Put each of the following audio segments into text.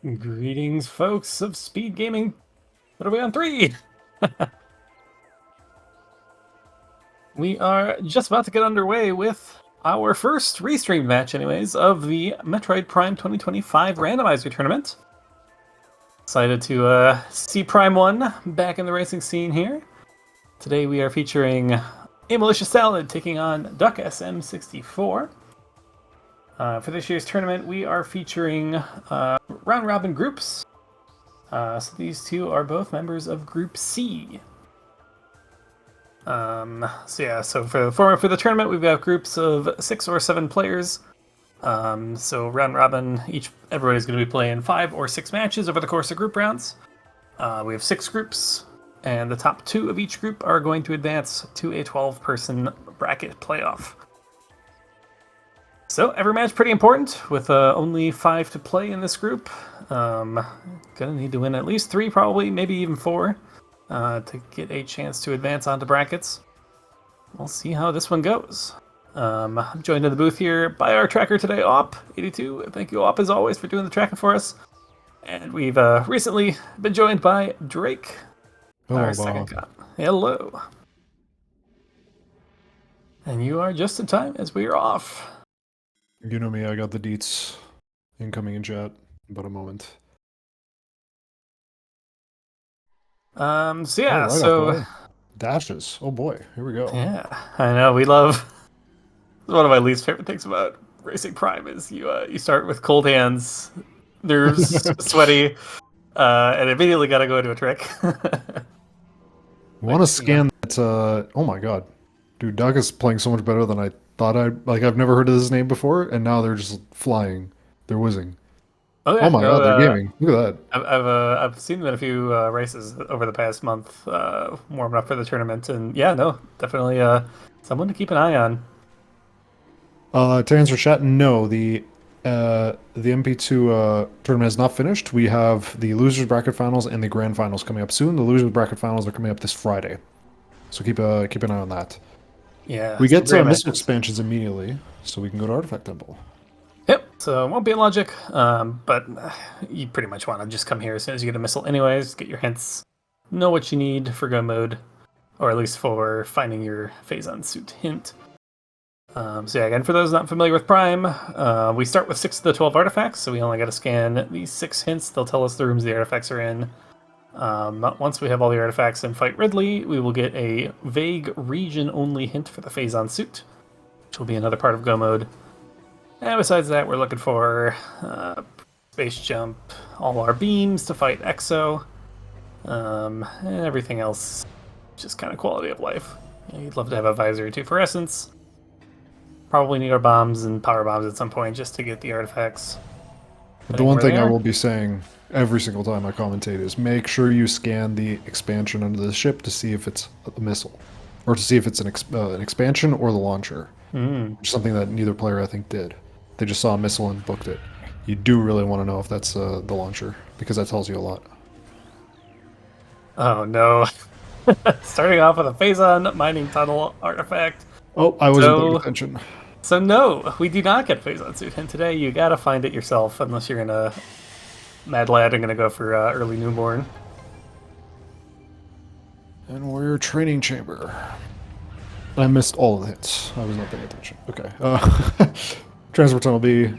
Greetings, folks of Speed Gaming. What are we on 3? We are just about to get underway with our first restream match, anyways, of the Metroid Prime 2025 Randomizer tournament. Excited to see Prime 1 back in the racing scene here. Today we are featuring AMaliciousSalad taking on DuckSM64. For this year's tournament, we are featuring round-robin groups. So these two are both members of Group C. So for the format for the tournament, we've got groups of 6 or 7 players. So round-robin, everybody's going to be playing 5 or 6 matches over the course of group rounds. We have 6 groups, and the top 2 of each group are going to advance to a 12-person bracket playoff. So every match pretty important, with only 5 to play in this group. Gonna need to win at least 3, probably, maybe even 4, to get a chance to advance onto brackets. We'll see how this one goes. I'm joined in the booth here by our tracker today, Op82. Thank you, Op, as always, for doing the tracking for us. And we've recently been joined by Drake, our second cop. Hello. And you are just in time as we are off. You know me, I got the deets incoming in chat. About a moment. Dashes. Oh boy, here we go. Yeah, I know, we love... One of my least favorite things about Racing Prime is you start with cold hands, nerves, sweaty, and immediately gotta go into a trick. I want to scan that, oh my god. Dude, Duck is playing so much better than I thought I've never heard of this name before, and now they're just flying. They're whizzing. Oh, yeah, oh my god, they're gaming. Look at that. I've seen them in a few races over the past month, warming up for the tournament, and yeah, no, definitely someone to keep an eye on. To answer chat, no, the MP2 tournament is not finished. We have the losers bracket finals and the grand finals coming up soon. The losers bracket finals are coming up this Friday, so keep an eye on that. Yeah, we get to missile expansions immediately, so we can go to Artifact Temple. Yep, so it won't be in Logic, but you pretty much want to just come here as soon as you get a missile anyways, get your hints, know what you need for go mode, or at least for finding your Phazon suit hint. So yeah, again, for those not familiar with Prime, we start with 6 of the 12 artifacts, so we only got to scan these 6 hints. They'll tell us the rooms the artifacts are in. Once we have all the artifacts and fight Ridley, we will get a vague region-only hint for the Phazon suit, which will be another part of Go mode. And besides that, we're looking for space jump, all our beams to fight Exo, and everything else, just kind of quality of life. You'd love to have a visor or 2 for Essence. Probably need our bombs and power bombs at some point just to get the artifacts. But the one thing I will be saying every single time I commentate is make sure you scan the expansion under the ship to see if it's a missile, or to see if it's an expansion or the launcher. Which is something that neither player, I think, did. They just saw a missile and booked it. You do really want to know if that's the launcher, because that tells you a lot. Oh no. Starting off with a Phazon mining tunnel artifact. Oh, I wasn't paying attention. So no, we do not get Phazon suit, and today you gotta find it yourself, unless you're gonna... Mad Lad are gonna go for early newborn. And warrior training chamber. I missed all of the hits. I was not paying attention. Okay. Transport tunnel B.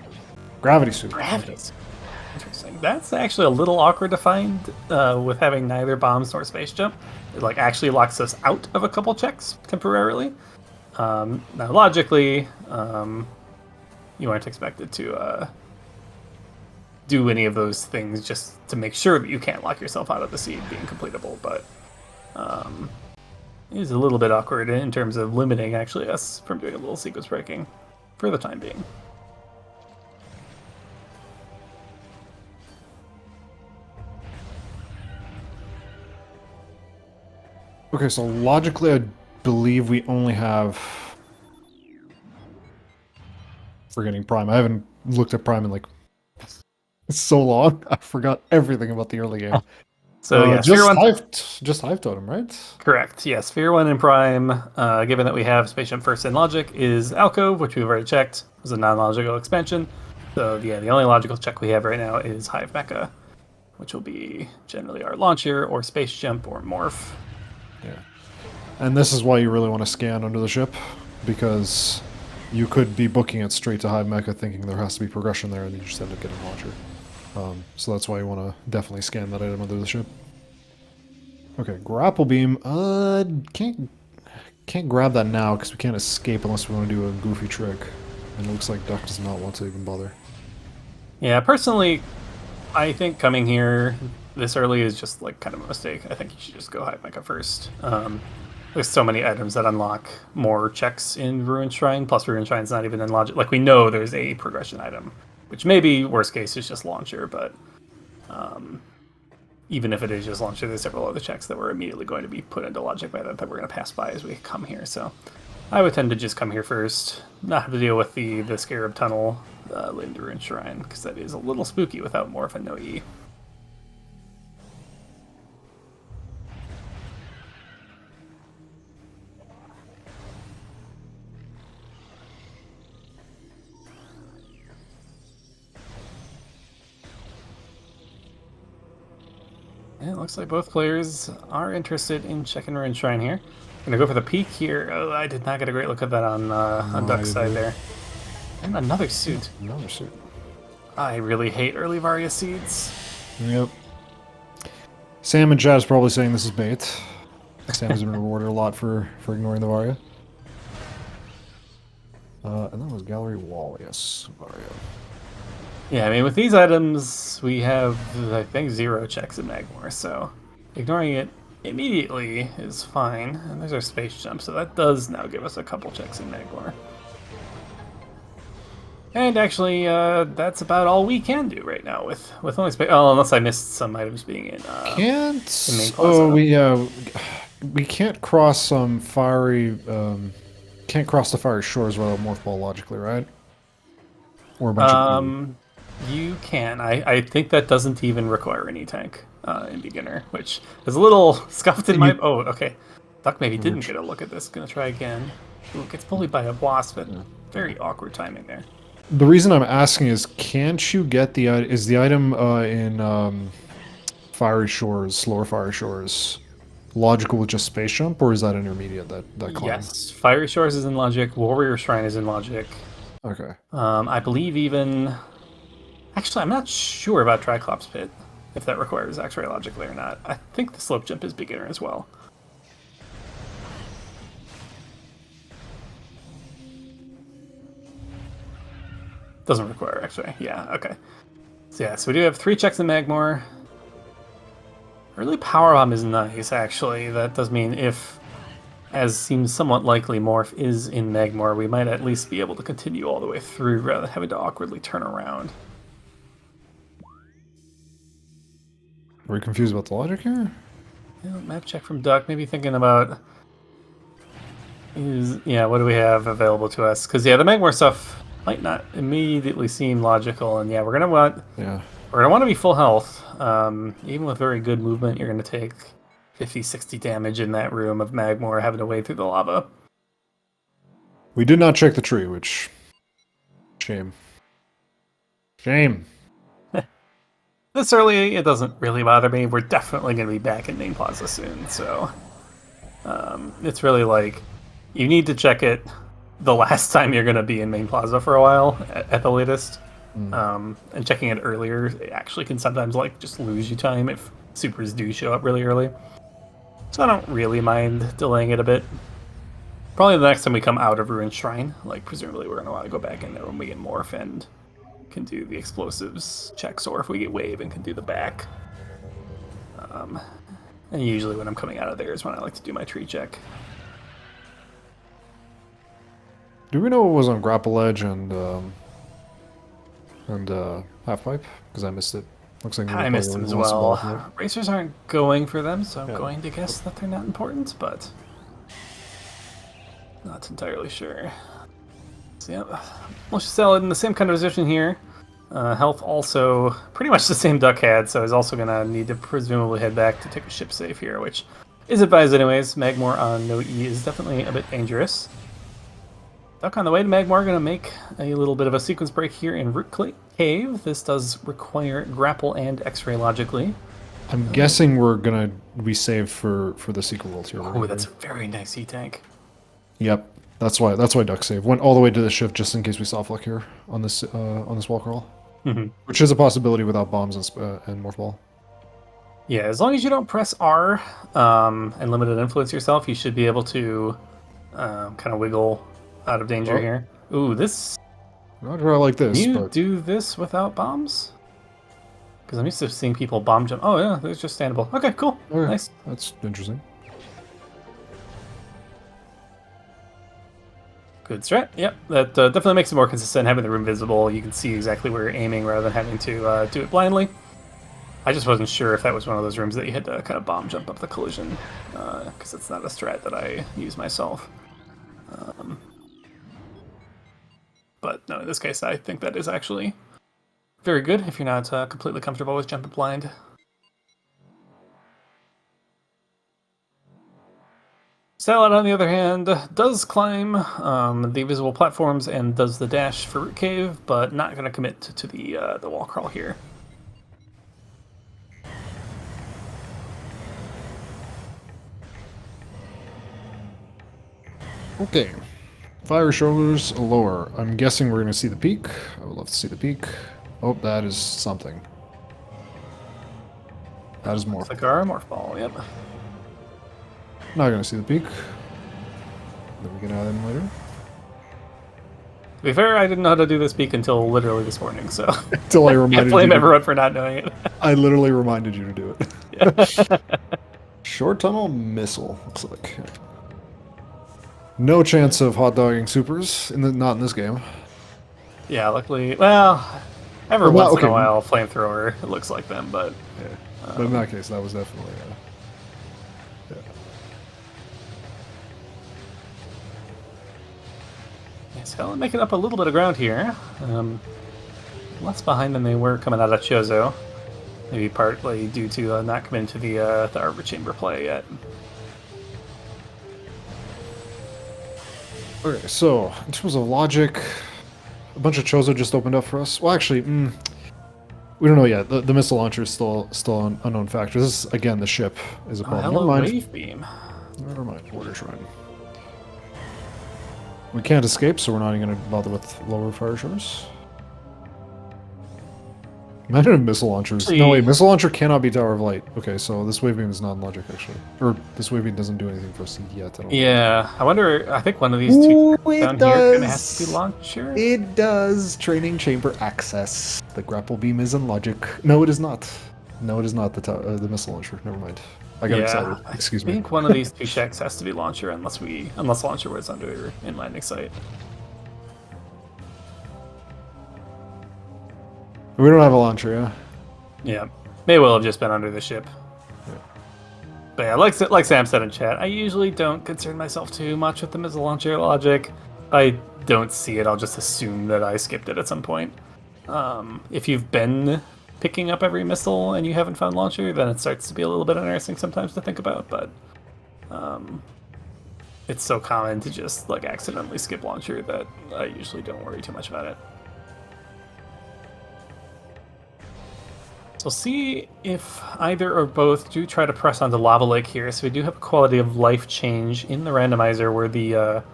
Gravity suit. Gravity suit. Interesting. That's actually a little awkward to find with having neither bombs nor space jump. It actually locks us out of a couple checks temporarily. Now, logically, you aren't expected to do any of those things just to make sure that you can't lock yourself out of the seed being completable, but it is a little bit awkward in terms of limiting, actually, us from doing a little sequence breaking for the time being. Okay, so logically, I believe we only have... Forgetting Prime. I haven't looked at Prime in so long. I forgot everything about the early game. So yeah, just Hive Totem, right? Correct. Yes, Sphere 1 in Prime, given that we have Space Jump First in Logic, is Alcove, which we've already checked. It was a non-logical expansion. So yeah, the only logical check we have right now is Hive Mecha, which will be generally our launcher or space jump or morph. Yeah. And this is why you really want to scan under the ship, because you could be booking it straight to Hive Mecha thinking there has to be progression there, and you just end up getting launcher. So that's why you want to definitely scan that item under the ship. Okay, grapple beam. Can't grab that now because we can't escape unless we want to do a goofy trick. And it looks like Duck does not want to even bother. Yeah, personally, I think coming here this early is just like kind of a mistake. I think you should just go Hive Mecha first. There's so many items that unlock more checks in Ruined Shrine, plus Ruined Shrine's not even in logic. Like, we know there's a progression item, which maybe, worst case, is just launcher, but even if it is just launcher, there's several other checks that we're immediately going to be put into logic by that we're going to pass by as we come here. So I would tend to just come here first, not have to deal with the Scarab Tunnel leading to Ruined Shrine, because that is a little spooky without Morph and no E. Yeah, it looks like both players are interested in checking Ruined Shrine here. Gonna go for the peak here. Oh, I did not get a great look at that on Duck's side there. And another suit. Another suit. I really hate early Varia seeds. Yep. Sam and Chad is probably saying this is bait. Sam has been rewarded a lot for ignoring the Varia. And that was Gallery Wall, yes. Varia. Yeah, I mean, with these items, we have, I think, 0 checks in Magmor, so ignoring it immediately is fine. And there's our space jump, so that does now give us a couple checks in Magmor. And actually, that's about all we can do right now with only space. Oh, unless I missed some items being in. Can't. The main plaza. We can't cross some fiery. Can't cross the fiery shores without Morph Ball logically, right? Or a bunch of. You can. I think that doesn't even require any tank in beginner, which is a little scuffed in my. Oh, okay. Duck maybe didn't get a look at this. Gonna try again. Ooh, gets bullied by a wasp, but very awkward timing there. The reason I'm asking is, can't you get the is the item in Fiery Shores, Lower Fiery Shores, logical with just space jump, or is that intermediate? That climb? Yes, Fiery Shores is in logic. Warrior Shrine is in logic. Okay. I believe even. Actually, I'm not sure about Triclops Pit, if that requires X-Ray logically or not. I think the slope jump is beginner as well. Doesn't require X-Ray. Yeah, okay. So yeah, so we do have 3 checks in Magmor. Early Power Bomb is nice, actually. That does mean if, as seems somewhat likely, Morph is in Magmor, we might at least be able to continue all the way through rather than having to awkwardly turn around. Are we confused about the logic here? Yeah, map check from Duck. Maybe thinking about what do we have available to us? Because yeah, the Magmor stuff might not immediately seem logical, and yeah, we're gonna want to be full health. Even with very good movement, you're gonna take 50, 60 damage in that room of Magmor having to wade through the lava. We did not check the tree, which shame. Shame. This early, it doesn't really bother me. We're definitely going to be back in Main Plaza soon, so it's really like you need to check it the last time you're going to be in Main Plaza for a while, at the latest. And checking it earlier it actually can sometimes like just lose you time if supers do show up really early. So I don't really mind delaying it a bit. Probably the next time we come out of Ruined Shrine, like presumably we're going to want to go back in there when we get Morph and can do the explosives checks, or if we get wave and can do the back. And usually when I'm coming out of there is when I like to do my tree check. Do we know what was on Grapple Edge and Half Pipe? Because I missed it. Looks like I missed them as well. Racers aren't going for them, so I'm going to guess that they're not important, but not entirely sure. So yeah, AMaliciousSalad in the same kind of position here. Health also pretty much the same Duck had, so he's also going to need to presumably head back to take a ship safe here, which is advised anyways. Magmor on no E is definitely a bit dangerous. Duck on the way to Magmar, going to make a little bit of a sequence break here in Root Cave. This does require grapple and X-ray logically. I'm guessing we're gonna be saved for the secret world here. Oh, that's a very nice E-Tank. Yep, that's why Duck save went all the way to the shift just in case we soft lock here on this wall crawl, which is a possibility without bombs and morph ball. Yeah, as long as you don't press R and limited influence yourself, you should be able to kind of wiggle out of danger here. Ooh, this. Not sure I like this. Can you but... do this without bombs? Because I'm used to seeing people bomb jump. Oh yeah, there's just standable. Okay, cool. Okay. Nice. That's interesting. Good strat. Yep, that definitely makes it more consistent. Having the room visible, you can see exactly where you're aiming rather than having to do it blindly. I just wasn't sure if that was one of those rooms that you had to kind of bomb jump up the collision, because it's not a strat that I use myself. But no, in this case, I think that is actually very good if you're not completely comfortable with jumping blind. Salad, on the other hand, does climb the visible platforms and does the dash for Root Cave, but not going to commit to the wall crawl here. Okay. Fire shoulders lower. I'm guessing we're going to see the peak. I would love to see the peak. Oh, that is something. That is morph. Sakara, Morph Ball, yep. Not going to see the peak. Then we can add in later. To be fair, I didn't know how to do this peak until literally this morning, so Until I reminded can't blame you. everyone for not knowing it. I literally reminded you to do it. Yeah. Short tunnel missile, looks like. No chance of hot dogging supers, not in this game. Yeah, luckily, well, every once in a while, flamethrower, it looks like them, but... Yeah. But in that case, that was definitely... yeah. So making up a little bit of ground here. Less behind than they were coming out of Chozo. Maybe partly due to not coming to the Arbor Chamber play yet. Okay, so in terms of logic, a bunch of Chozo just opened up for us. Well, actually, we don't know yet. The missile launcher is still an unknown factor. This is, again, the ship is a problem. Hello, Wave Beam. Never mind. Water Shrine. We can't escape, so we're not even going to bother with lower fire shores. Imagine if missile launchers... No, wait, missile launcher cannot be Tower of Light. Okay, so this wave beam is non-logic, actually. Or this wave beam doesn't do anything for us yet. Yeah, I wonder... I think one of these two down here kind of has to be launcher. It does. Training chamber access. The grapple beam is in logic. No, it is not. No, it is not the missile launcher. Never mind. I got excited. Excuse me. I think one of these two checks has to be launcher unless launcher was under in landing site. We don't have a launcher, yeah? Yeah. May well have just been under the ship. Yeah. But yeah, like Sam said in chat, I usually don't concern myself too much with the missile launcher logic. I don't see it, I'll just assume that I skipped it at some point. If you've been picking up every missile and you haven't found launcher, then it starts to be a little bit interesting sometimes to think about, but it's so common to just like accidentally skip launcher that I usually don't worry too much about it. So see if either or both do try to press onto Lava Lake here. So we do have a quality of life change in the randomizer where the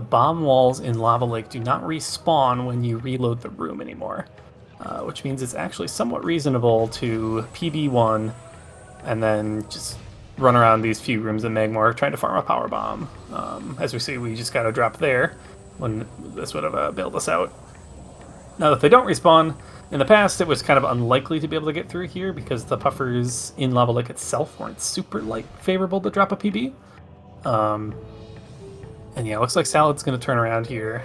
bomb walls in Lava Lake do not respawn when you reload the room anymore. Which means it's actually somewhat reasonable to PB1 and then just run around these few rooms in Magmar trying to farm a power bomb. As we see, we just got a drop there when this would have bailed us out. Now, if they don't respawn, in the past, it was kind of unlikely to be able to get through here because the puffers in Lava Lake itself weren't super favorable to drop a PB. And yeah, it looks like Salad's going to turn around here.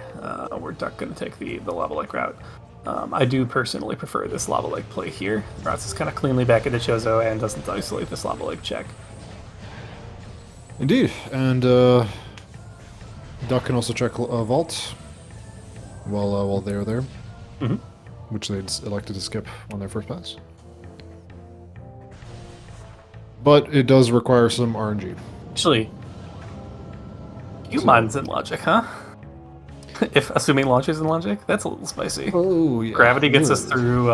We're Duck going to take the Lava Lake route. I do personally prefer this Lava Lake play here. Routes is kind of cleanly back into Chozo and doesn't isolate this Lava Lake check. Indeed, and Duck can also check Vault while they're there. Mm-hmm. Which they'd elected to skip on their first pass. But it does require some RNG. Actually, humans in logic, huh? If assuming launches in logic, that's a little spicy. Oh, yeah. Gravity gets us through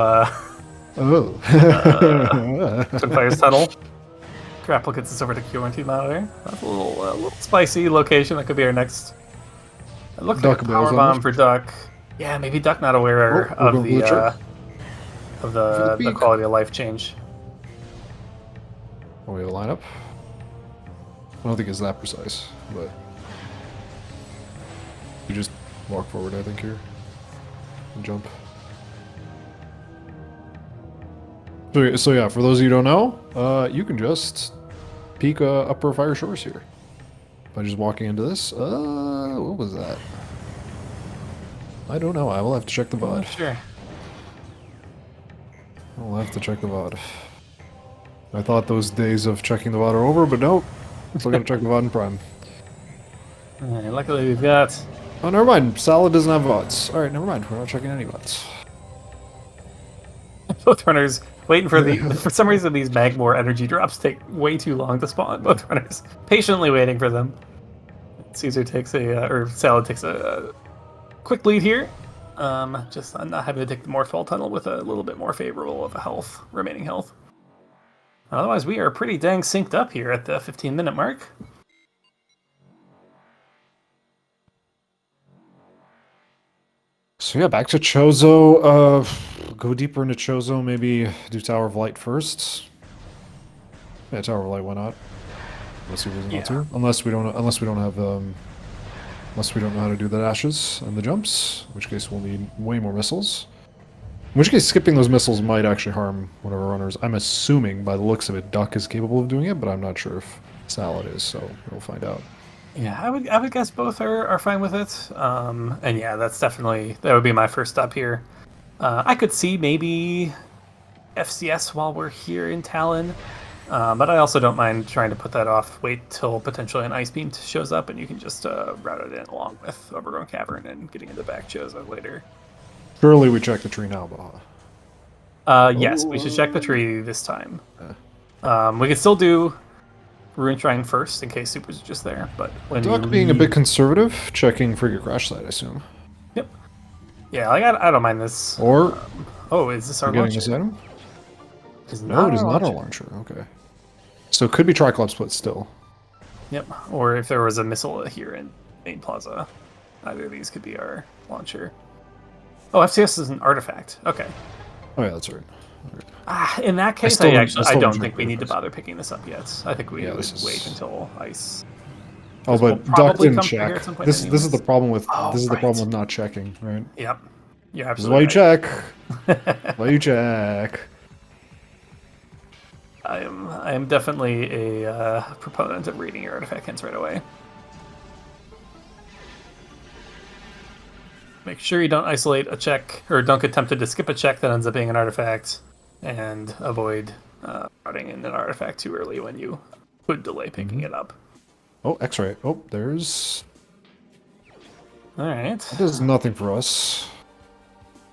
Oh. Twin Fire's tunnel. Grapple gets us over to Q1 monitor. That's a little spicy location. That could be our next. It looks like a power bomb for Duck. Yeah, maybe Duck not aware of the quality of life change. Oh, we have a lineup. I don't think it's that precise, but you just walk forward, I think, here and jump. So yeah, for those of you who don't know, you can just peek Upper Fire Shores here by just walking into this. What was that? I don't know. I will have to check the VOD. Sure. I'll have to check the VOD. I thought those days of checking the VOD are over, but nope. Still gotta check the VOD in Prime. Alright, luckily we've got... Oh, never mind. Salad doesn't have VODs. Alright, never mind. We're not checking any VODs. Both runners waiting for for some reason these Magmore energy drops take way too long to spawn. Both runners patiently waiting for them. Caesar takes or Salad takes a quick lead here. Just not having to take the Morphell tunnel with a little bit more favorable of a remaining health. Otherwise, we are pretty dang synced up here at the 15-minute mark. So yeah, back to Chozo. Go deeper into Chozo. Maybe do Tower of Light first. Yeah, Tower of Light. Why not? Unless you not to. Unless we don't have unless we don't know how to do the dashes and the jumps. In which case we'll need way more missiles. In which case, skipping those missiles might actually harm one of our runners. I'm assuming, by the looks of it, Duck is capable of doing it, but I'm not sure if Salad is, so we'll find out. Yeah, I would guess both are fine with it. And yeah, that would be my first stop here. I could see maybe FCS while we're here in Talon, but I also don't mind trying to put that off. Wait till potentially an Ice Beam shows up, and you can just route it in along with Overgrown Cavern and getting into back Chozo later. Surely we check the tree now, Baha. Yes, we should check the tree this time. We can still do Ruin Shrine first in case Super's just there, but when Duck being a bit conservative, checking Frigate Crash Site, I assume. Yep. Yeah, I don't mind this. Or is this our getting launcher? this item? No, it is not our launcher. Okay. So it could be Triclops split still. Yep. Or if there was a missile here in Main Plaza, either of these could be our launcher. Oh, FCS is an artifact. Okay. Oh yeah, that's right. Okay. In that case, I don't think we need to bother picking this up yet. I think we would wait until Ice. Oh, but Duck didn't check. This is the problem with with not checking, right? Yep. Yeah, this is why you check. Why you check? I am definitely a proponent of reading your artifact hints right away. Make sure you don't isolate a check, or don't get tempted to skip a check that ends up being an artifact, and avoid routing in an artifact too early when you could delay picking it up. Oh, X-ray. Oh, there's... Alright. There's nothing for us,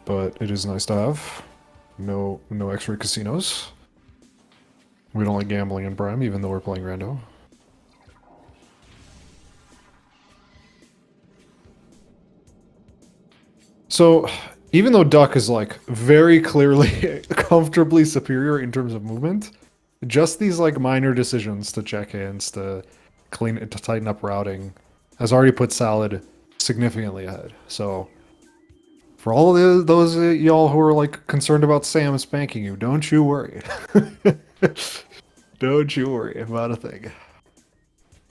but it is nice to have. No X-ray casinos. We don't like gambling in Prime, even though we're playing Rando. So, even though Duck is like very clearly comfortably superior in terms of movement, just these like minor decisions to check hands, to tighten up routing, has already put Salad significantly ahead. So, for all of those y'all who are like concerned about Sam spanking you, don't you worry. Don't you worry about a thing.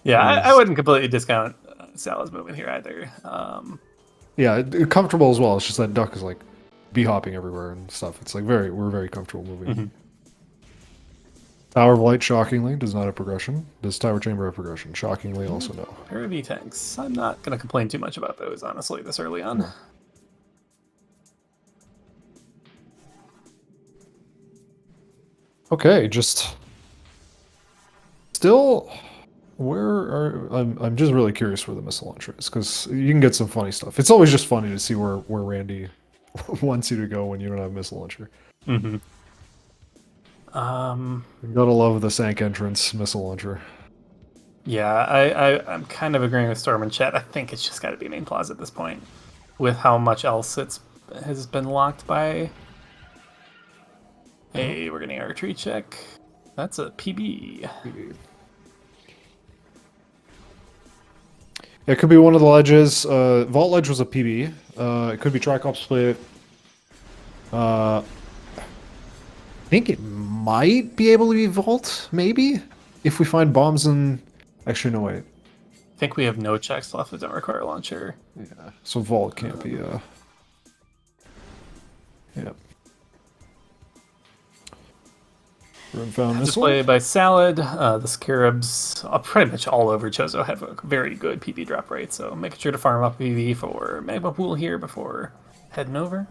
Yeah, I wouldn't completely discount Salad's movement here either. Yeah, comfortable as well. It's just that Duck is like hopping everywhere and stuff. It's like we're very comfortable moving. Mm-hmm. Tower of Light, shockingly, does not have progression. Does Tower Chamber have progression? Shockingly, also no. Pair of V-Tanks. I'm not going to complain too much about those, honestly, this early on. Okay, just... Still... I'm just really curious where the missile launcher is, because you can get some funny stuff. It's always just funny to see where Randy wants you to go when you don't have a missile launcher. Mm-hmm. You gotta love the Sank entrance missile launcher. Yeah, I'm kind of agreeing with Storm in chat. I think it's just got to be Main Plaza at this point. with how much else has been locked by. Hey, we're getting our tree check. That's a PB. It could be one of the ledges. Vault ledge was a PB. It could be Tricops split. I think it might be able to be Vault, maybe? If we find bombs in... Actually, no, wait. I think we have no checks left that don't require a launcher. Yeah, so Vault can't be... Yep. Room found missile. Displayed by Salad. The Scarabs, pretty much all over Chozo, have a very good PB drop rate, so making sure to farm up PB for Magma Pool here before heading over.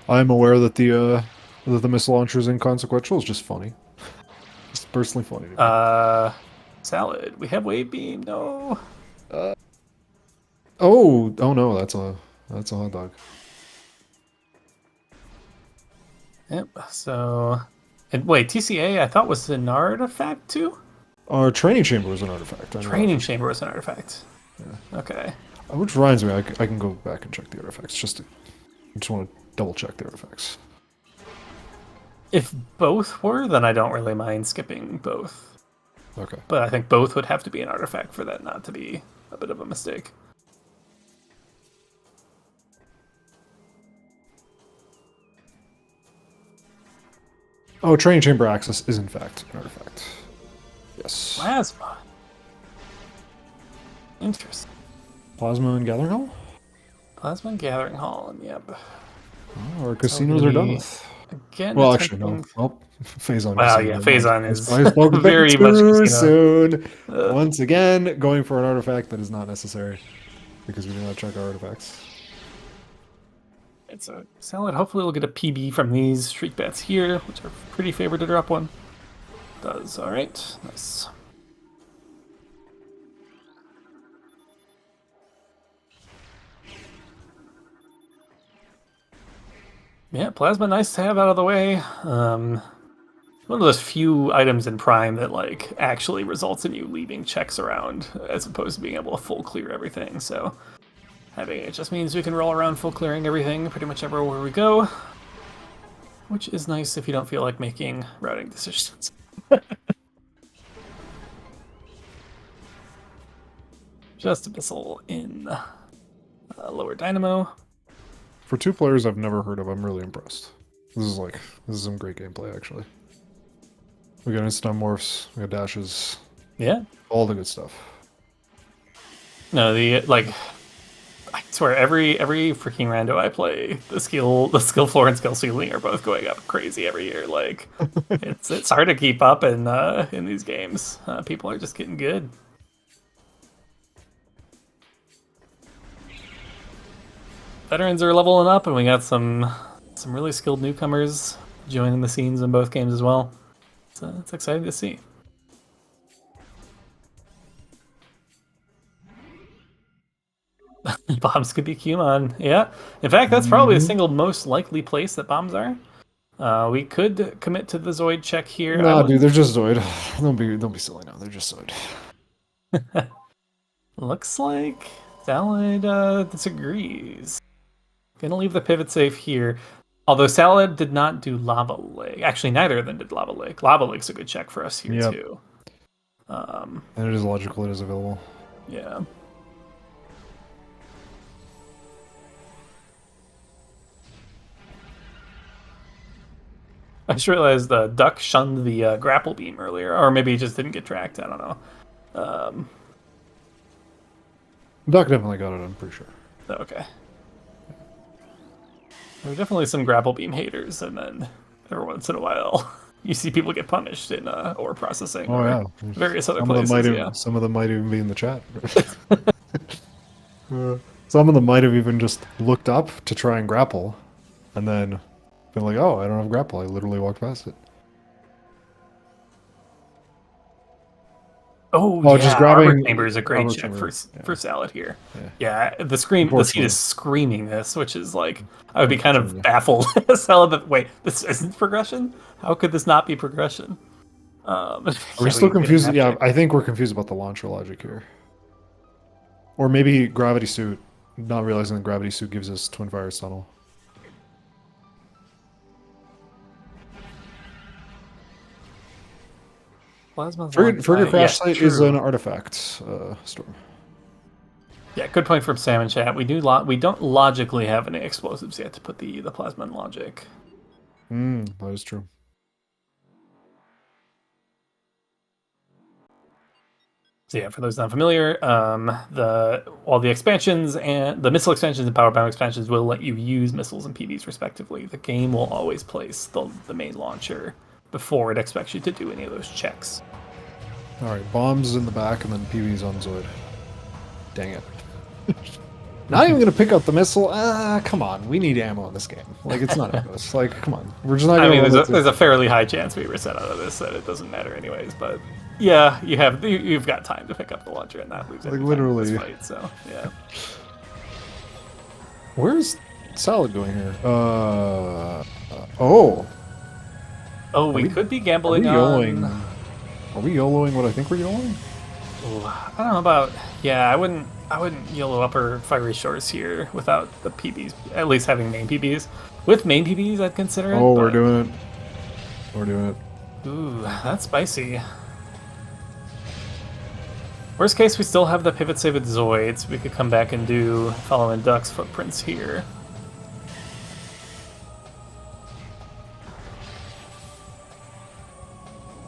I'm aware that the missile launcher is inconsequential. It's just funny. It's personally funny to me. Salad, we have Wave Beam. No. Oh no, that's a hot dog. Yep. So, and wait, TCA I thought was an artifact too. Our training chamber was an artifact. Training chamber was an artifact. Yeah. Okay. Which reminds me, I can go back and check the artifacts. I just want to double check the artifacts. If both were, then I don't really mind skipping both. Okay. But I think both would have to be an artifact for that not to be a bit of a mistake. Oh, training chamber access is in fact an artifact. Yes. Plasma. Interesting. Plasma and Gathering Hall? Plasma and Gathering Hall, yep. Oh, our casinos are done with. Again, well, actually, no. Oh, Phazon. Wow, yeah, Phazon is very much too soon. Once again, going for an artifact that is not necessary because we do not check our artifacts. It's a Salad. Hopefully, we'll get a PB from these Shriek Bats here, which are pretty favored to drop one. Does all right. Nice. Yeah, Plasma, nice to have out of the way. One of those few items in Prime that like actually results in you leaving checks around as opposed to being able to full clear everything. So having it just means we can roll around full clearing everything pretty much everywhere we go, which is nice if you don't feel like making routing decisions. Just a missile in lower dynamo. For two players I've never heard of, I'm really impressed. This is some great gameplay, actually. We got instant morphs, we got dashes. Yeah. All the good stuff. No, I swear every freaking rando I play, the skill floor and skill ceiling are both going up crazy every year. Like it's hard to keep up in these games. People are just getting good. Veterans are leveling up, and we got some really skilled newcomers joining the scenes in both games as well. So it's exciting to see. Bombs could be Qmon. Yeah. In fact, that's probably the single most likely place that bombs are. We could commit to the Zoid check here. Nah, dude, they're just Zoid. Don't be silly now. They're just Zoid. Looks like Salad disagrees. Gonna leave the pivot safe here. Although Salad did not do Lava Lake. Actually, neither of them did Lava Lake. Lava Lake's a good check for us here, too. And it is logical it is available. Yeah. I just realized Duck shunned the grapple beam earlier. Or maybe he just didn't get tracked. I don't know. Duck definitely got it, I'm pretty sure. Okay. There are definitely some grapple beam haters, and then every once in a while, you see people get punished in ore processing. Oh yeah, various other places. Some of them might even be in the chat. Some of them might have even just looked up to try and grapple, and then been like, "Oh, I don't have grapple. I literally walked past it." Oh yeah, just grabbing Arbor Chamber is a great check for Salad here. Yeah, the scene is screaming this, which is like I would be kind of baffled. Salad, that wait, this isn't progression. How could this not be progression? We're still confused. Yeah, I think we're confused about the launcher logic here, or maybe gravity suit Not realizing the gravity suit gives us Twin Fires tunnel. Plasma's Frigate Crash Site true. is an artifact storm. Yeah, good point from Sam in chat. We don't logically have any explosives yet to put the plasma in logic. That is true. So yeah, for those not familiar, all the expansions and the missile expansions and power bomb expansions will let you use missiles and PBs respectively. The game will always place the main launcher before it expects you to do any of those checks. All right, bombs in the back and then PBs on Zoid. Dang it. Not even gonna pick up the missile. Come on, we need ammo in this game. Like, it's not endless. Like, come on, we're just not gonna. I mean, there's a fairly high chance we were set out of this that it doesn't matter anyways. But yeah, you've got time to pick up the launcher and not lose any literally. time in this fight. So yeah. Where's Salad going here? Oh, we could be gambling on. Are we YOLOing what I think we're YOLOing? Ooh, I don't know about. Yeah, I wouldn't YOLO upper fiery shores here without the PBs. At least having main PBs. With main PBs, I'd consider it. Oh, we're doing it. We're doing it. Ooh, that's spicy. Worst case, we still have the pivot save with Zoids. We could come back and do following Duck's footprints here.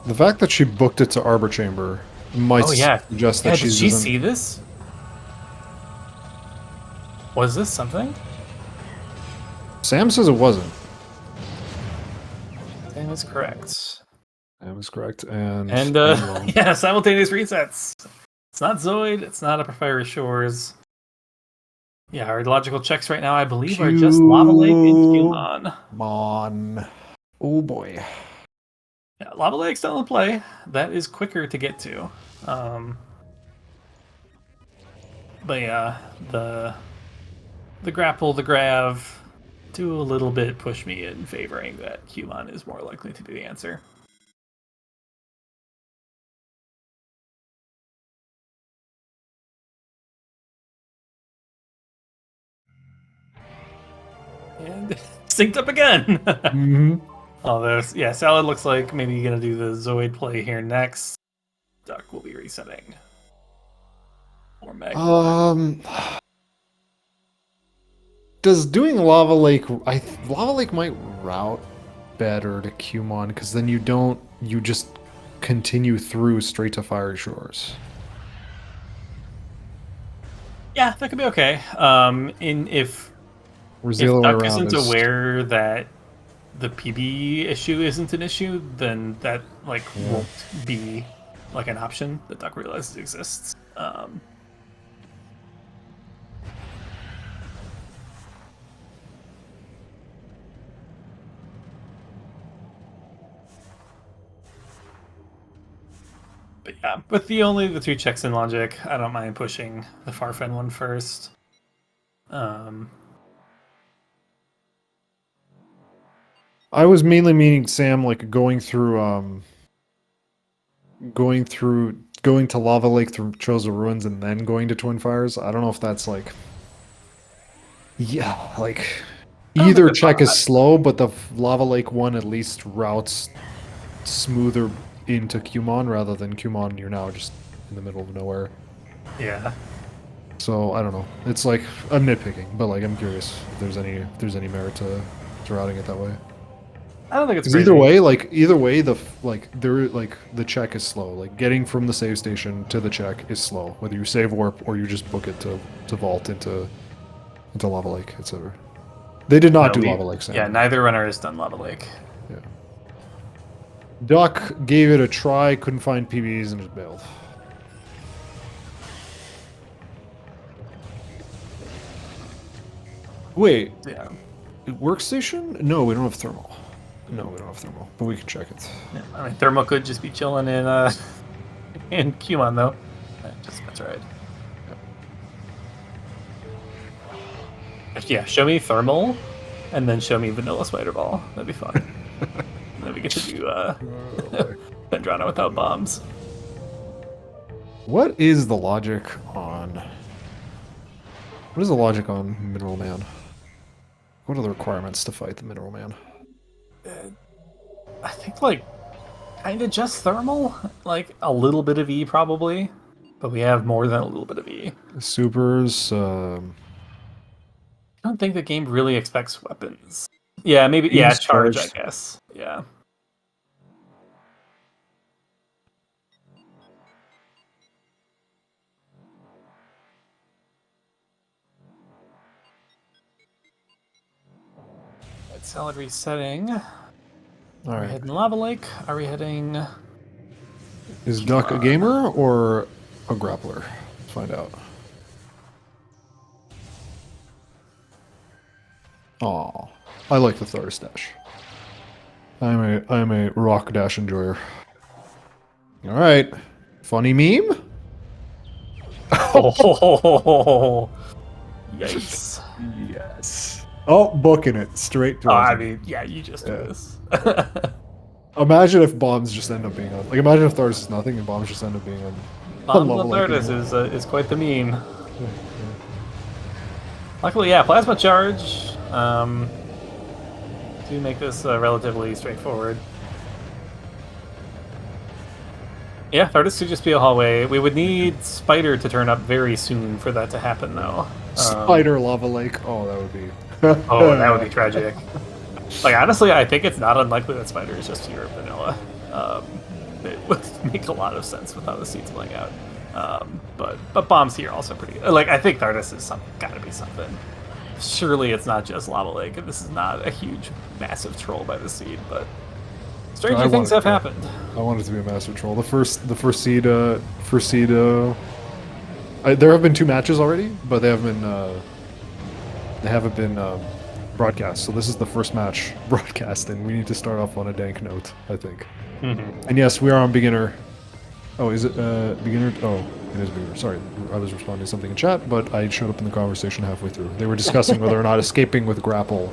The fact that she booked it to Arbor Chamber might suggest that did she see this? Was this something? Sam says it wasn't. Sam is correct. Sam is correct, and yeah, simultaneous resets. It's not Zoid. It's not Upper Fiery Shores. Yeah, our logical checks right now, I believe, are just Lava Lake and Human. Mon. Oh boy. Yeah, Lava Lake's still in play. That is quicker to get to. But yeah, the grapple, the grav, do a little bit push me in favoring that Human is more likely to be the answer. And synced up again. Although, yeah, Salad looks like maybe you're gonna do the Zoid play here next. Duck will be resetting. Or Meg. Does doing Lava Lake? Lava Lake might route better to Cumon because then you just continue through straight to Fiery Shores. Yeah, that could be okay. If Duck isn't aware that the PB issue isn't an issue, then that won't be like an option that Duck realizes exists. But yeah, with the two checks in logic, I don't mind pushing the Farfen one first. I was mainly meaning Sam, like going to Lava Lake through Trails of Ruins and then going to Twin Fires. I don't know if that's either check is slow, but the Lava Lake one at least routes smoother into Cumon rather than Cumon. You're now just in the middle of nowhere. Yeah. So I don't know. It's like I'm nitpicking, but I'm curious if there's any merit to routing it that way. I don't think it's either way. The check is slow. Like getting from the save station to the check is slow, whether you save warp or you just book it to vault into Lava Lake, etc. They did not do Lava Lake. Sam. Yeah, neither runner has done Lava Lake. Yeah. Duck gave it a try, couldn't find PBs, and just bailed. Wait. Yeah. Workstation? No, we don't have thermal. No, we don't have thermal, but we can check it. Yeah, I mean, thermal could just be chilling in Cumon though. That's right. Yeah, show me thermal, and then show me vanilla spider ball. That'd be fun. And then we get to do Vendrana without bombs. What is the logic on What is the logic on Mineral Man? What are the requirements to fight the Mineral Man? I think like kind of just thermal, like a little bit of E probably, but we have more than a little bit of E. Supers, I don't think the game really expects weapons. Yeah, maybe. Yeah, beams charge, I charged. guess. Yeah. Right, salad resetting. All Are we right. heading Lava Lake? Are we heading? Is Duck a gamer or a grappler? Let's find out. Aw, I like the Thor's dash. I'm a rock dash enjoyer. All right, funny meme. Oh, yikes! Yes. Oh, booking it straight Oh, towards I me. mean, yeah, you just do Yeah. this. Imagine if bombs just end up being on. Like, imagine if Thor's is nothing and bombs just end up being on. Bombs level of like Nerdus anymore. is quite the meme. Luckily, yeah, plasma charge. Do make this relatively straightforward. Yeah, Thardis should just be a hallway. We would need Spider to turn up very soon for that to happen, though. Spider lava lake. Oh, that would be. Oh, that would be tragic. Like, honestly, I think it's not unlikely that Spider is just pure vanilla. It would make a lot of sense with how the seed's playing out. But bombs here also pretty. Like, I think Thardis is gotta be something. Surely it's not just Lava Lake, and this is not a huge, massive troll by the seed, but stranger things have happened. I want it to be a master troll. The first seed. There have been 2 matches already, but they haven't been broadcast. So this is the first match broadcast, and we need to start off on a dank note, I think. Mm-hmm. And yes, we are on beginner. Oh, is it beginner? Oh, it is beginner. Sorry, I was responding to something in chat, but I showed up in the conversation halfway through. They were discussing whether or not escaping with grapple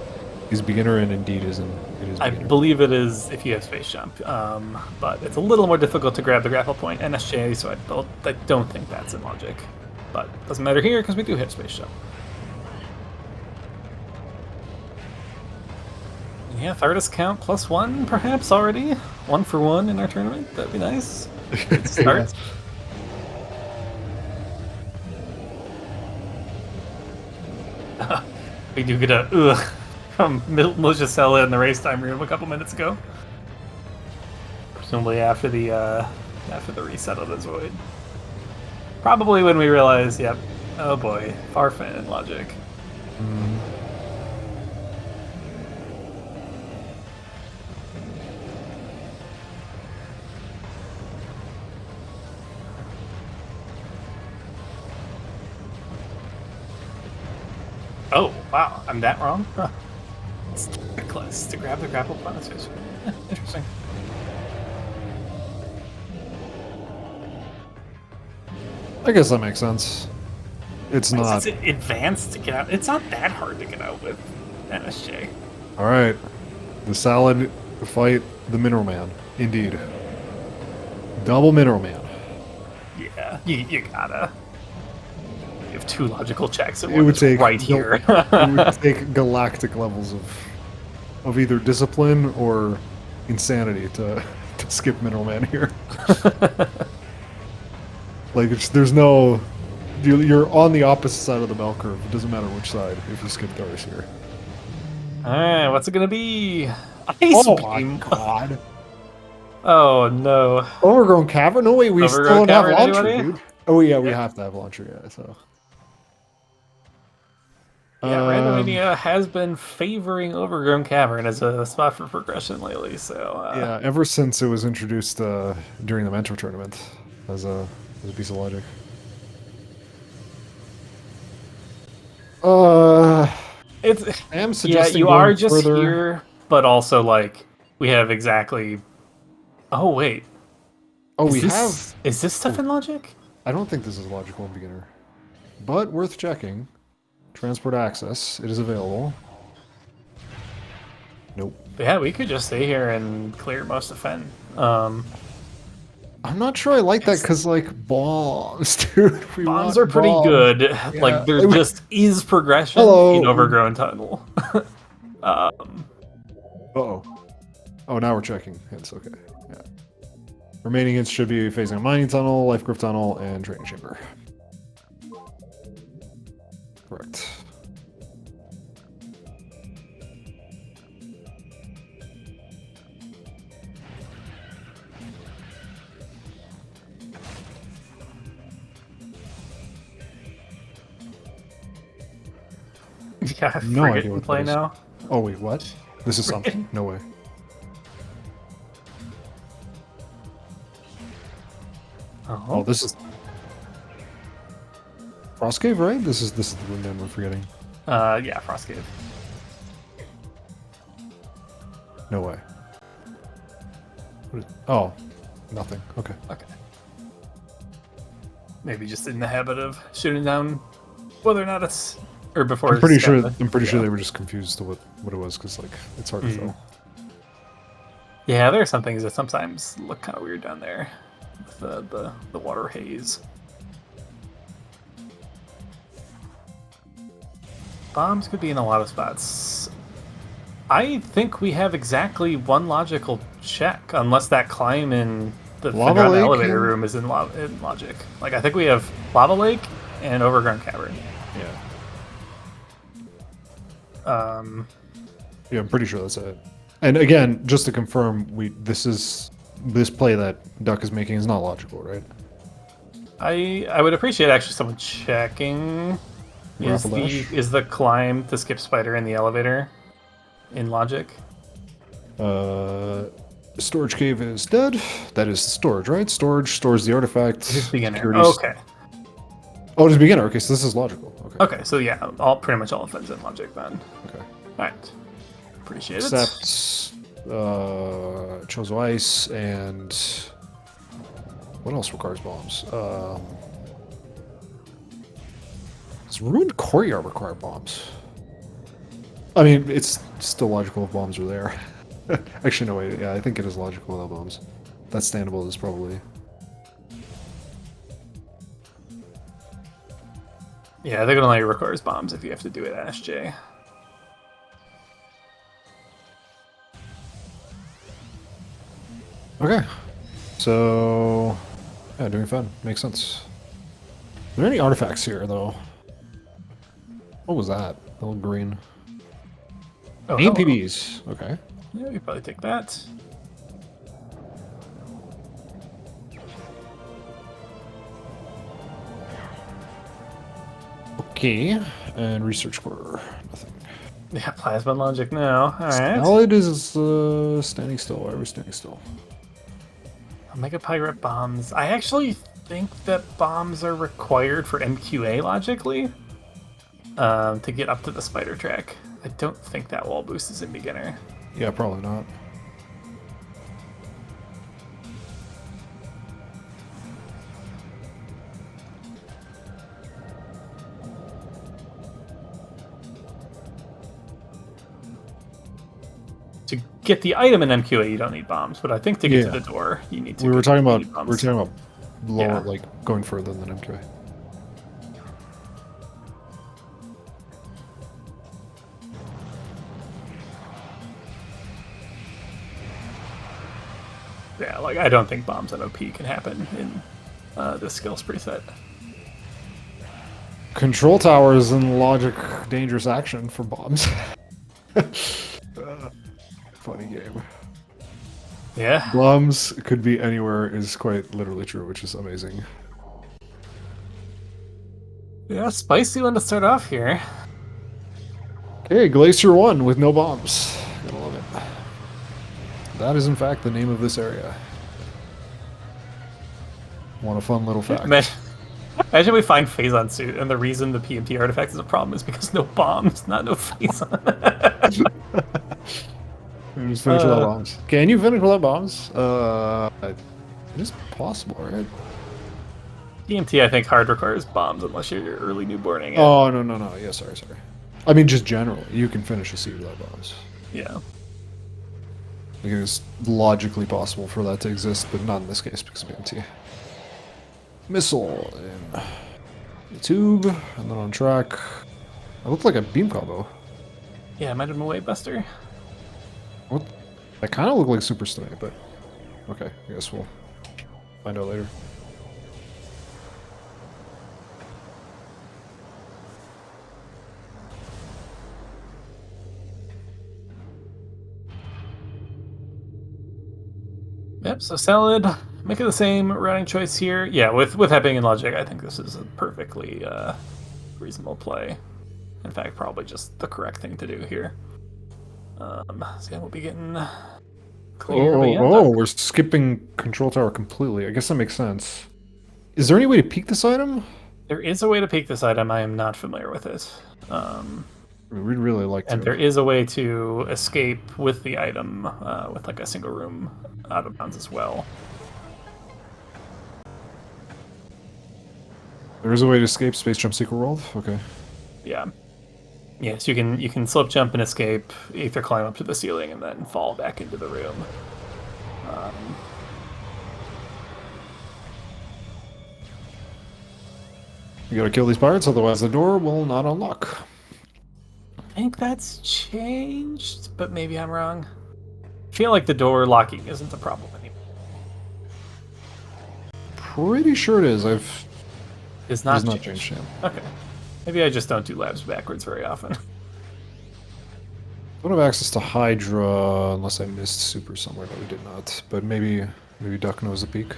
is beginner, and indeed it is beginner. I believe it is if you have space jump, but it's a little more difficult to grab the grapple point NSJ, so I don't think that's in logic. But doesn't matter here because we do have space jump. Yeah, Thardis count +1 perhaps already. 1 for 1 in our tournament. That'd be nice. Good start. We do get a from AMaliciousSalad in the race time room a couple minutes ago. Presumably after the reset of this void. Probably when we realize, yep, oh boy, Farfan and logic. Oh, wow, I'm that wrong? Huh. It's close to grab the grapple point. Interesting. I guess that makes sense. It's not. It's advanced to get out. It's not that hard to get out with NSJ. All right, the salad fight the Mineral Man. Indeed, double Mineral Man. Yeah, you gotta. You have 2 logical checks. It would take right here. It would take galactic levels of either discipline or insanity to skip Mineral Man here. Like there's no. You're on the opposite side of the bell curve. It doesn't matter which side if you skip Doris here. Alright, what's it gonna be? Ice Oh beam. my god. Oh no. Overgrown Cavern? No, wait, we Overgrown still don't have Cavern, launcher, anybody? dude. Oh yeah, we have to have launcher, yeah, so. Yeah, Randomizer has been favoring Overgrown Cavern as a spot for progression lately, so... Yeah, ever since it was introduced during the Mentor tournament as a piece of logic. It's I am suggesting you are going just further. here, but also, like, we have exactly... Oh, wait. Oh, Is we this- have. Is this stuff in logic? I don't think this is logical in beginner, but worth checking. Transport access. It is available. Nope. Yeah, we could just stay here and clear most of Fen. I'm not sure I like that because, like, bombs, dude. We Bombs want are pretty bombs. good. Yeah. Like, there just is progression Hello. in Overgrown Tunnel. Uh-oh. Oh, now we're checking. It's okay. Yeah. Remaining hits should be facing a mining tunnel, life growth tunnel, and training chamber. Correct. Yeah, No frigate idea and what play that is. now. Oh, wait, what? This is something? No way. Oh, this is Frost Cave, right? This is the room name I'm forgetting. Yeah, Frost Cave. No way. Oh, nothing. Okay. Okay. Maybe just in the habit of shooting down whether or not it's or before. I'm pretty sure. yeah. I'm pretty sure they were just confused to what it was because like it's hard to tell. Yeah, there are some things that sometimes look kind of weird down there with the water haze. Bombs could be in a lot of spots. I think we have exactly one logical check, unless that climb in the elevator room is in logic. Like, I think we have Lava Lake and Overgrown Cavern. Yeah. Yeah, I'm pretty sure that's it. And again, just to confirm, this play that Duck is making is not logical, right? I would appreciate actually someone checking. Is the climb to skip spider in the elevator in logic? Storage cave is dead. That is the storage, right? Storage stores the artifact. Just beginner. Okay. Oh, it's beginner. Okay, so this is logical. Okay, so yeah, pretty much all offense in logic then. Okay. Alright. Appreciate it. Except Chozo Ice and what else requires bombs? Does Ruined Courtyard require bombs? I mean, it's still logical if bombs are there. Actually, no, wait. Yeah, I think it is logical without bombs. That standable is probably... Yeah, I think it only requires bombs if you have to do it at SJ. Okay. So... yeah, doing fun. Makes sense. Are there any artifacts here, though? What was that? The little green. Oh, APBs. Okay. Yeah, we probably take that. Okay. And research core. Nothing. Yeah, plasma logic now. Alright. Salad is standing still. Why are we standing still? Omega Pirate bombs. I actually think that bombs are required for MQA logically. To get up to the spider track. I don't think that wall boost is in beginner. Yeah, probably not. To get the item in MQA, you don't need bombs, but I think to get to the door, you need to. We were talking about lower, like going further than MQA. Yeah, like I don't think bombs on OP can happen in this skills preset. Control towers and logic dangerous action for bombs. Funny game. Yeah. Bombs could be anywhere is quite literally true, which is amazing. Yeah, spicy one to start off here. Okay, Glacier 1 with no bombs. Gotta love it. That is, in fact, the name of this area. Want a fun little fact? Imagine we find Phazon suit, and the reason the PMT artifact is a problem is because no bombs, not no Phazon. Just finish without bombs. Can you finish without bombs? It is possible, right? PMT, I think, hard requires bombs unless you're early newborning. Oh, no. Yeah, sorry. I mean, just generally, you can finish a seed without bombs. Yeah. Like, it is logically possible for that to exist, but not in this case because of BMT. Missile in the tube, and then on track. That looked like a beam combo. Yeah, might have been a Wave Buster. What? That kind of looked like Super Stun, but okay, I guess we'll find out later. Yep, so Salad, make it the same routing choice here. Yeah, with Hepping and Logic, I think this is a perfectly reasonable play. In fact, probably just the correct thing to do here. So yeah, we'll be getting clear. We're skipping Control Tower completely. I guess that makes sense. Is there any way to peek this item? There is a way to peek this item. I am not familiar with it. We'd really like to. And there is a way to escape with the item with like a single room out of bounds as well. There is a way to escape Space Jump Secret World? Okay. Yeah. Yes, you can slip jump and escape, either climb up to the ceiling and then fall back into the room. You gotta kill these pirates, otherwise the door will not unlock. I think that's changed, but maybe I'm wrong. I feel like the door locking isn't the problem anymore. Pretty sure it is. It's not changed yet. Okay. Maybe I just don't do labs backwards very often. I don't have access to Hydra unless I missed Super somewhere that we did not. But maybe Duck knows the peak.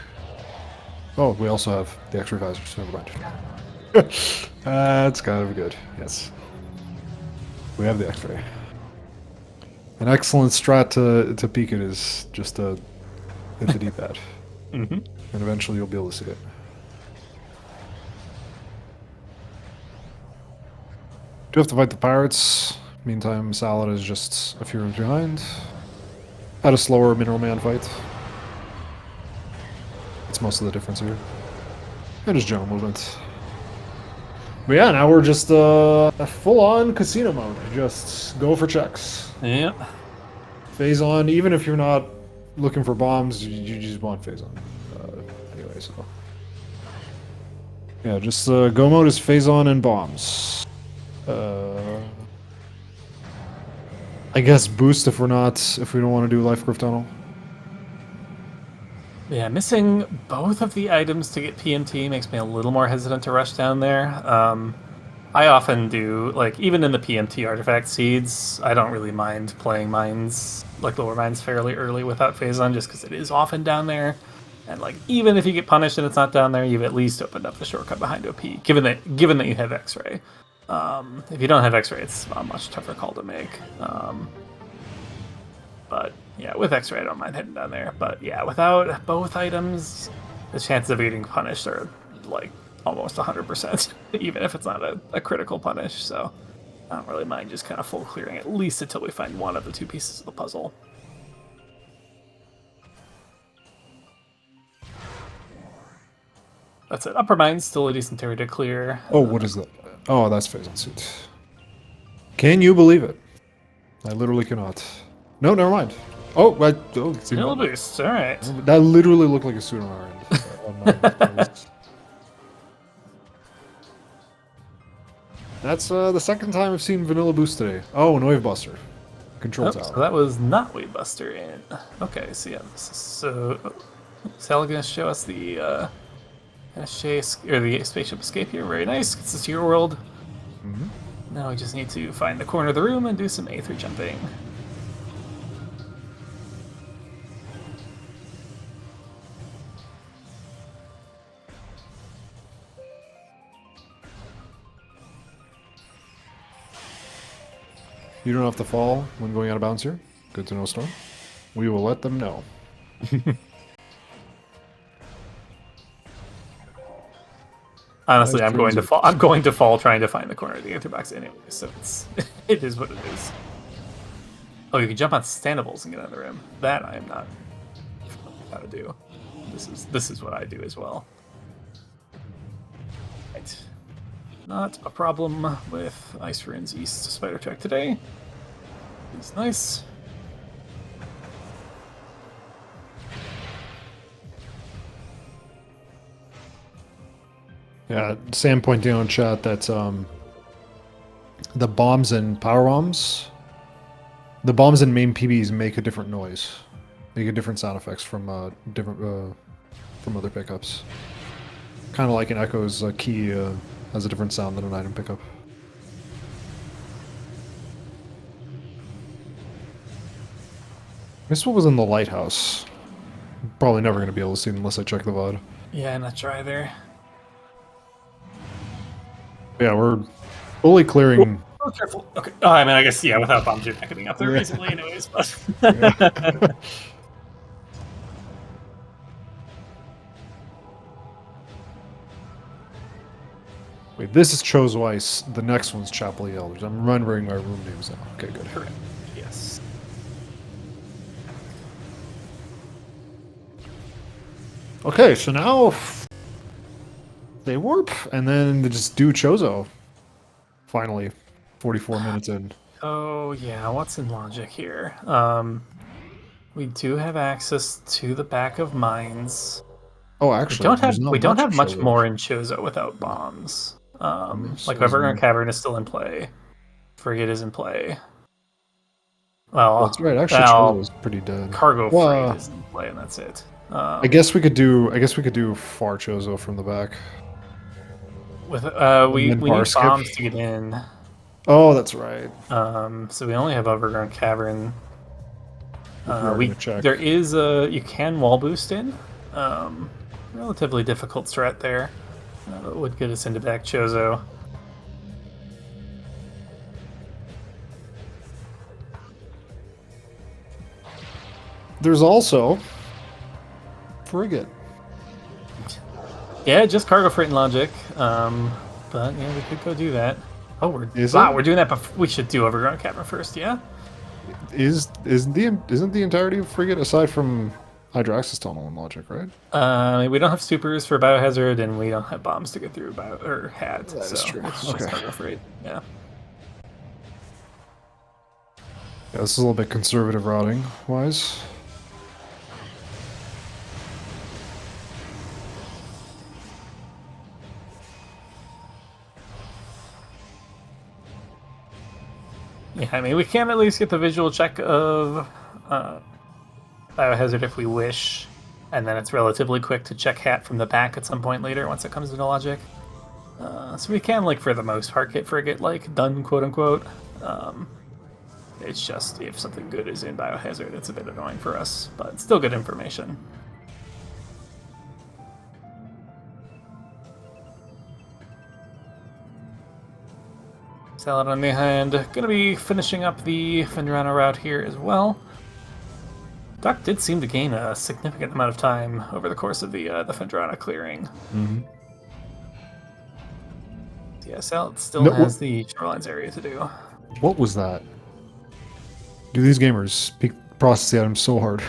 Oh, we also have the X-ray visors. Never mind. That's kind of good. Yes. We have the X-ray. An excellent strat to peek it is just to hit the D-pad. Mm-hmm. And eventually you'll be able to see it. Do have to fight the pirates. Meantime, Salad is just a few rooms behind. Had a slower Mineral Man fight. That's most of the difference here. And just general movement. But yeah, now we're just full-on casino mode. Just go for checks. Yep. Phase on, even if you're not looking for bombs, you just want phase on. Anyway, so. Yeah, just go mode is phase on and bombs. I guess boost if we don't want to do Life Curve Tunnel. Yeah, missing both of the items to get PMT makes me a little more hesitant to rush down there. I often do, like, even in the PMT artifact seeds, I don't really mind playing mines, like lower mines, fairly early without phase on, just because it is often down there. And, like, even if you get punished and it's not down there, you've at least opened up the shortcut behind OP, given that you have X-ray. If you don't have X-ray, it's a much tougher call to make. But yeah, with X-ray, I don't mind heading down there. But yeah, without both items, the chances of getting punished are like almost 100%, even if it's not a critical punish. So I don't really mind just kind of full clearing, at least until we find one of the two pieces of the puzzle. That's it. Upper Mine's still a decent area to clear. Oh, what is that? Oh, that's phase on suit. Can you believe it? I literally cannot. No, never mind. Oh, Still a boost. All right. That literally looked like a suit on our end. That's the second time I've seen Vanilla Boost today. Oh, and Wave Buster. Control Tower. So that was not Wave Buster in. Okay, so yeah, so Sal gonna show us the the spaceship escape here. Very nice. Gets us to your world. Mm-hmm. Now we just need to find the corner of the room and do some A3 jumping. You don't have to fall when going out of bounds here. Good to know, Storm. We will let them know. Honestly, I'm going to fall. I'm going to fall trying to find the corner of the answer box anyway. So it is what it is. Oh, you can jump on standables and get out of the room. That I am not how to do. This is what I do as well. Right. Not a problem with Ice Ruins East Spider Track today. It's nice. Yeah, Sam pointing out in chat that the bombs and power bombs, the bombs and main PBs make a different noise, make a different sound effects from different from other pickups. Kind of like an Echo's key has a different sound than an item pickup. This one was in the lighthouse. Probably never going to be able to see it unless I check the VOD. Yeah, not sure either. Yeah, we're fully clearing. Oh, careful. Okay. Oh, I mean, I guess, yeah, without bombs, you're not getting up there recently anyways, but... Wait, this is Chose Weiss. The next one's Chapel of the Elders. I'm remembering my room names now. Okay, good. Correct. Yes. Okay, so now they warp, and then they just do Chozo. Finally, 44 minutes in. Oh, yeah, what's in logic here? We do have access to the back of mines. Oh, actually, we don't have much more in Chozo without bombs. Like Overgrown Cavern is still in play. Frigate is in play. Well, that's right. Actually, Chozo is pretty dead. Cargo Freight is in play, and that's it. I guess we could do Far Chozo from the back. With we need bombs to get in. Oh, that's right. So we only have Overgrown Cavern. There is you can wall boost in. Relatively difficult strat there. That would get us into back Chozo. There's also Frigate. Yeah, just Cargo Freight and Logic. But yeah, we could go do that. Oh, we're doing that, but we should do Overgrown Cavern first, yeah? Isn't the entirety of Frigate aside from Hydraxis Tunnel and Logic, right? We don't have supers for Biohazard, and we don't have bombs to get through HAD. That is true. It's just Cargo Freight, yeah. Yeah, this is a little bit conservative routing wise. Yeah, I mean, we can at least get the visual check of Biohazard if we wish, and then it's relatively quick to check Hat from the back at some point later once it comes into Logic. So we can, like, for the most part, get Frigate, like, done, quote-unquote. It's just, if something good is in Biohazard, it's a bit annoying for us, but still good information. Salad on the hand. Gonna be finishing up the Fendrana route here as well. Duck did seem to gain a significant amount of time over the course of the Fendrana clearing. Mm-hmm. Yeah, Salad still has the Shorelines area to do. What was that? Do these gamers process the items so hard?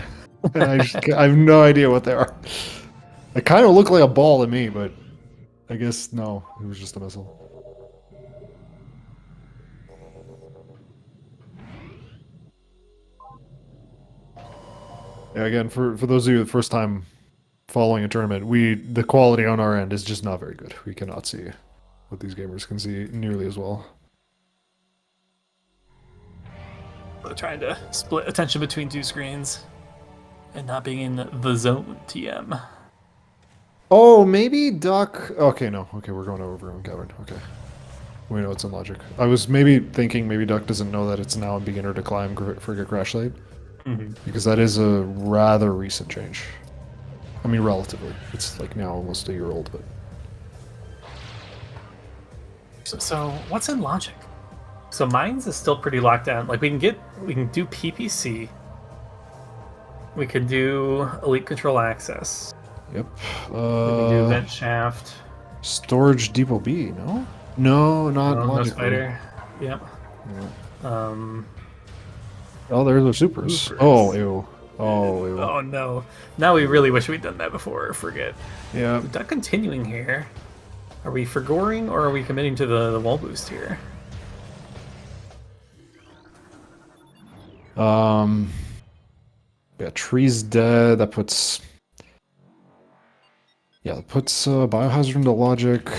I have no idea what they are. They kind of look like a ball to me, but I guess no, it was just a missile. Yeah, again, for those of you the first time following a tournament, the quality on our end is just not very good. We cannot see what these gamers can see nearly as well. We're trying to split attention between two screens and not being in the zone TM. Oh, maybe Duck. Okay, no. Okay, we're going over on Cavern. Okay. We know it's in Logic. I was maybe thinking maybe Duck doesn't know that it's now in beginner to climb Frigate Crash Late. Mm-hmm. Because that is a rather recent change. I mean, relatively. It's like now almost a year old, but... So what's in Logic? So Mines is still pretty locked down. Like, we can do PPC. We could do Elite Control Access. Yep. We can do Vent Shaft. Storage Depot B, no? No, not Logic. No Spider. Yep. Yeah. Oh, there's our supers. Oh, ew. Oh, ew. Oh, no. Now we really wish we'd done that before or forget. Yeah. Not continuing here. Are we forgoring or are we committing to the wall boost here? Yeah, Tree's dead. That puts... Yeah, it puts Biohazard into logic.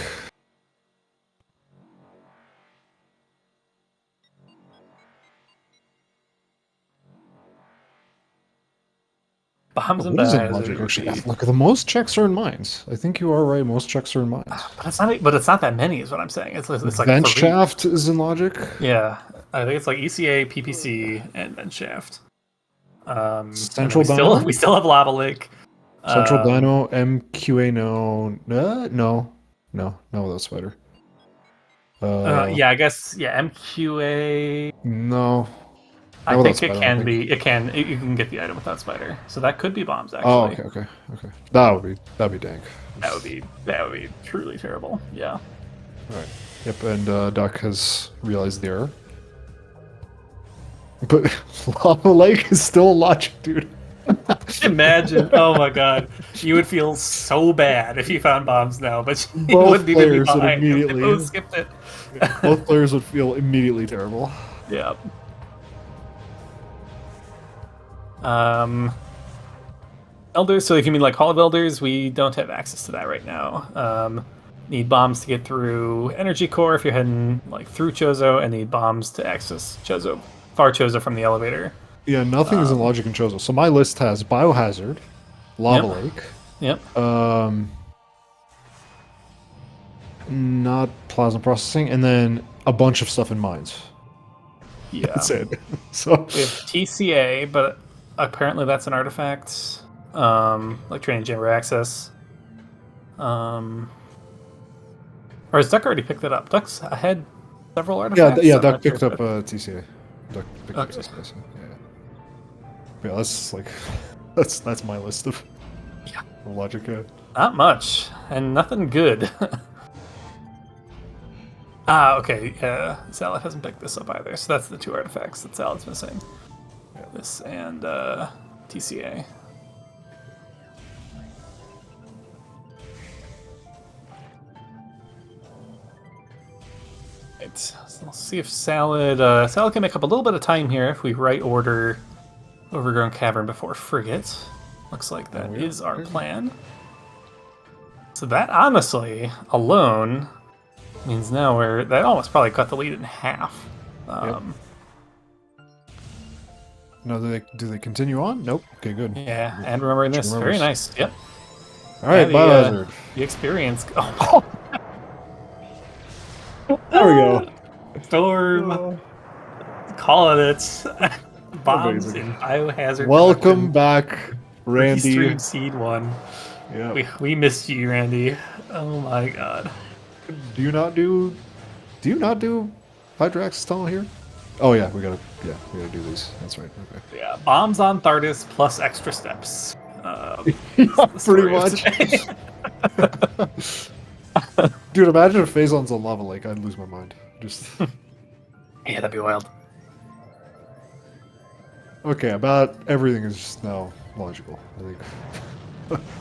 Bombs and What is in logic? biohazard would Actually, be, look, the most checks are in mines. I think you are right. Most checks are in mines. but it's not that many, is what I'm saying. It's like Vent 3. shaft is in logic. Yeah, I think it's like ECA, PPC, and then shaft. And then Central Dino. we still have lava lake. Central Dino. MQA. No. No, without spider. Yeah, I guess MQA. No. I Not without think it spider, I don't can think. be. You can get the item without spider, so that could be bombs Oh, actually. okay. That'd be dank. That would be truly terrible. Yeah. All right. Yep, and Duck has realized the error. But Lava Lake is still logic, dude. Imagine, oh my god, you would feel so bad if you found bombs now, but you Both wouldn't even be players would behind. They immediately. both skipped it. Both players would feel immediately terrible. Yeah. Elders, so if you mean like Hall of Elders, we don't have access to that right now. Need bombs to get through Energy Core if you're heading like through Chozo, and need bombs to access Chozo, far Chozo from the elevator. Yeah, nothing is in logic in Chozo. So my list has Biohazard, Lava Lake. Yep. Not plasma processing, and then a bunch of stuff in mines. Yeah. That's it. So we have TCA, but apparently that's an artifact. Like training chamber access. Or has Duck already picked that up? Duck's had several artifacts. Yeah. Duck picked up TCA. Duck picked up Okay. TCA. Yeah, that's like that's my list of logic. Not much, and nothing good. Okay. Yeah, Salad hasn't picked this up either, so that's the 2 artifacts that Salad's missing. Yeah. This and TCA. Right. So let's see if Salad can make up a little bit of time here if we right order Overgrown Cavern before Frigate. Looks like that is our plan. So that honestly alone means now that almost probably cut the lead in half. No, do they continue on? Nope. Okay, good. Yeah, and remembering this, very nice. Yep. All right, Biohazard. The experience. Oh. There we go. Storm. Calling it. Bombs Amazing. in Biohazard. Welcome back, Randy. Stream Seed 1. Yeah. We missed you, Randy. Oh my god. Do you not do Hydrax tunnel here? Oh yeah, we gotta do these. That's right. Okay. Yeah, bombs on Thardis plus extra steps. Pretty much. Dude, imagine if Phazon's on Lava Lake. I'd lose my mind. Just. Yeah, that'd be wild. Okay, about everything is just now logical. I think.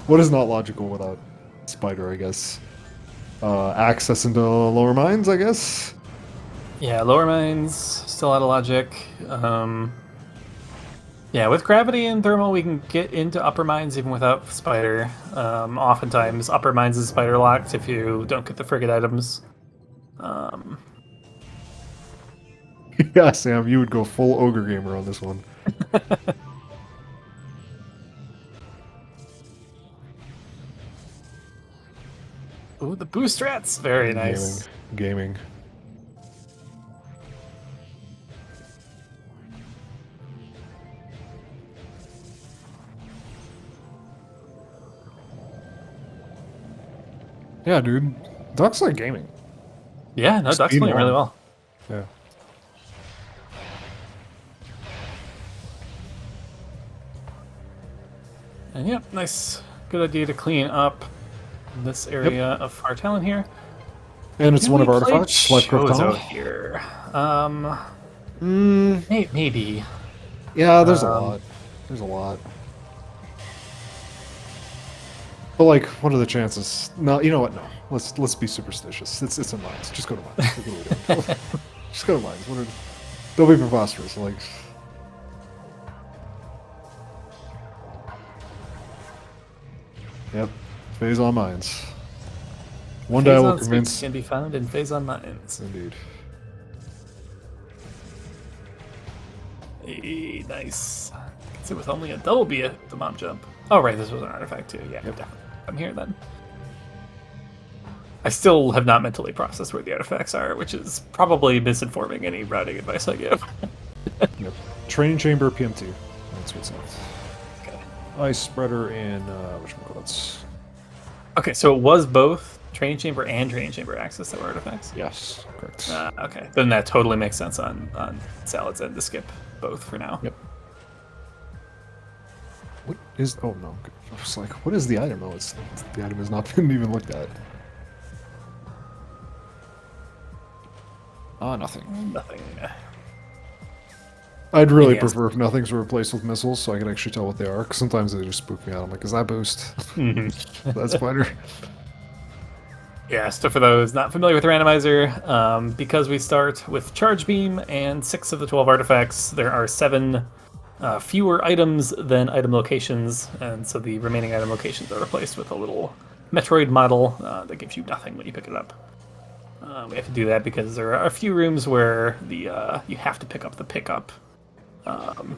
What is not logical without Spider? I guess. Access into lower mines. I guess. Yeah, lower mines still out of logic. Yeah, with gravity and thermal, we can get into upper mines even without spider. Oftentimes, upper mines is spider locked if you don't get the frigate items. Yeah, Sam, you would go full ogre gamer on this one. Ooh, the boost rats, very nice. Gaming. Yeah, dude. Duck's like gaming. Yeah, no, Duck's playing really well. Yeah. And yeah, nice. Good idea to clean up this area of Far Talon here. And it's one of artifacts, like Chozo here. Maybe. Yeah, there's a lot. There's a lot. But like, what are the chances? No, you know what? No, let's be superstitious. It's in mines. Just go to mines. Just go to mines. Don't be preposterous. Like, yep. Phazon Mines. One day I will Phazon convince... sweets can be found in Phazon Mines. Indeed. Hey, nice. So with only a double B at the bomb jump. Oh, right, this was an artifact too. Yeah, Yep. definitely. I'm here then. I still have not mentally processed where the artifacts are, which is probably misinforming any routing advice I give. Yep. Training Chamber PM2. That's what's next. Okay. Ice Spreader and whatchamacallits. Okay, so it was both Training Chamber and Training Chamber access that were artifacts? Yes, correct. Okay, then that totally makes sense on Salad's end to skip both for now. Yep. What is... Oh, no. I was like, what is the item? Oh, the item has not been even looked at. Ah, nothing. Nothing. I'd really Yes. prefer if nothing's replaced with missiles, so I can actually tell what they are. Because sometimes they just spook me out. I'm like, is that boost? That's spider. Yeah, so for those not familiar with Randomizer, because we start with Charge Beam and 6 of the 12 artifacts, there are 7 fewer items than item locations, and so the remaining item locations are replaced with a little Metroid model that gives you nothing when you pick it up. We have to do that because there are a few rooms where you have to pick up the pickup.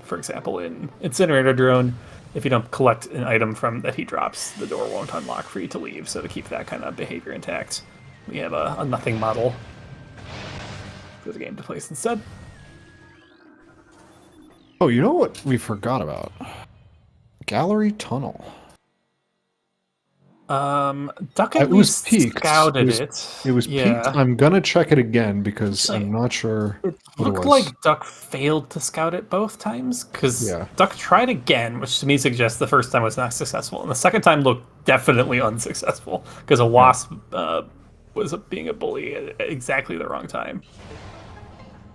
For example, in Incinerator Drone, if you don't collect an item from that he drops, the door won't unlock for you to leave. So to keep that kind of behavior intact, we have a nothing model for the game to place instead. Oh, you know what we forgot about? Gallery Tunnel. Duck It at was least peaked. scouted it. It was peaked. I'm gonna check it again because I'm not sure It what looked it was. like Duck failed to scout it both times, because Yeah. Duck tried again, which to me suggests the first time was not successful, and the second time looked definitely unsuccessful, because a wasp was being a bully at exactly the wrong time.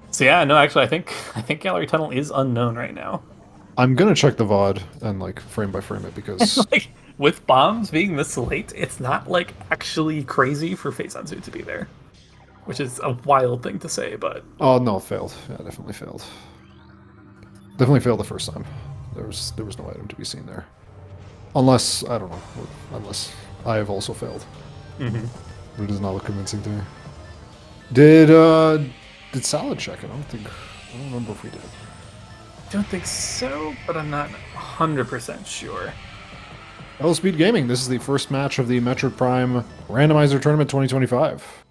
So yeah, no, actually, I think Gallery Tunnel is unknown right now. I'm gonna check the VOD and like frame by frame it because Like with bombs being this late, it's not like actually crazy for Phazon Zoo to be there, which is a wild thing to say, but oh no, it failed. Yeah, definitely failed. Definitely failed the first time. There was no item to be seen there, unless I don't know, unless I have also failed. But it does not look convincing to me. Did Salad check it? I don't remember if we did. don't think so, but I'm not 100% sure. Well, SpeedGaming, this is the first match of the Metroid Prime Randomizer Tournament 2025.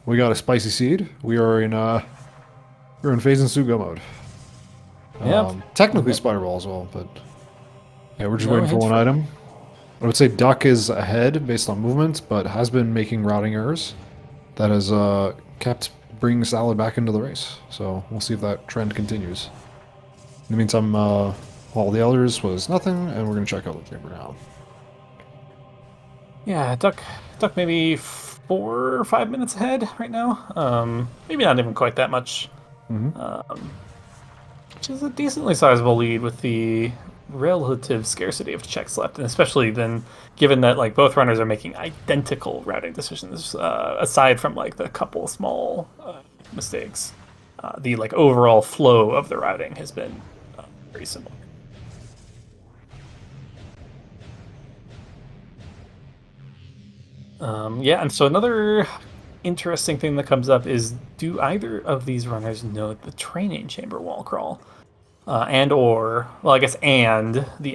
We got a spicy seed. We're in Phazon Zoo Go mode. Yep. Technically Spider-Ball as well, but yeah, we're just No waiting for hint one for- item. I would say Duck is ahead based on movement, but has been making routing errors. That has kept bringing Salad back into the race. So we'll see if that trend continues. In the meantime, all the others was nothing, and we're going to check out the chamber now. Yeah, Duck maybe 4 or 5 minutes ahead right now. Maybe not even quite that much. Which is a decently sizable lead with the relative scarcity of checks left, and especially then given that like both runners are making identical routing decisions, aside from like the couple small mistakes, the like overall flow of the routing has been very similar. Yeah, and so another interesting thing that comes up is, do either of these runners know the training chamber wall crawl? And the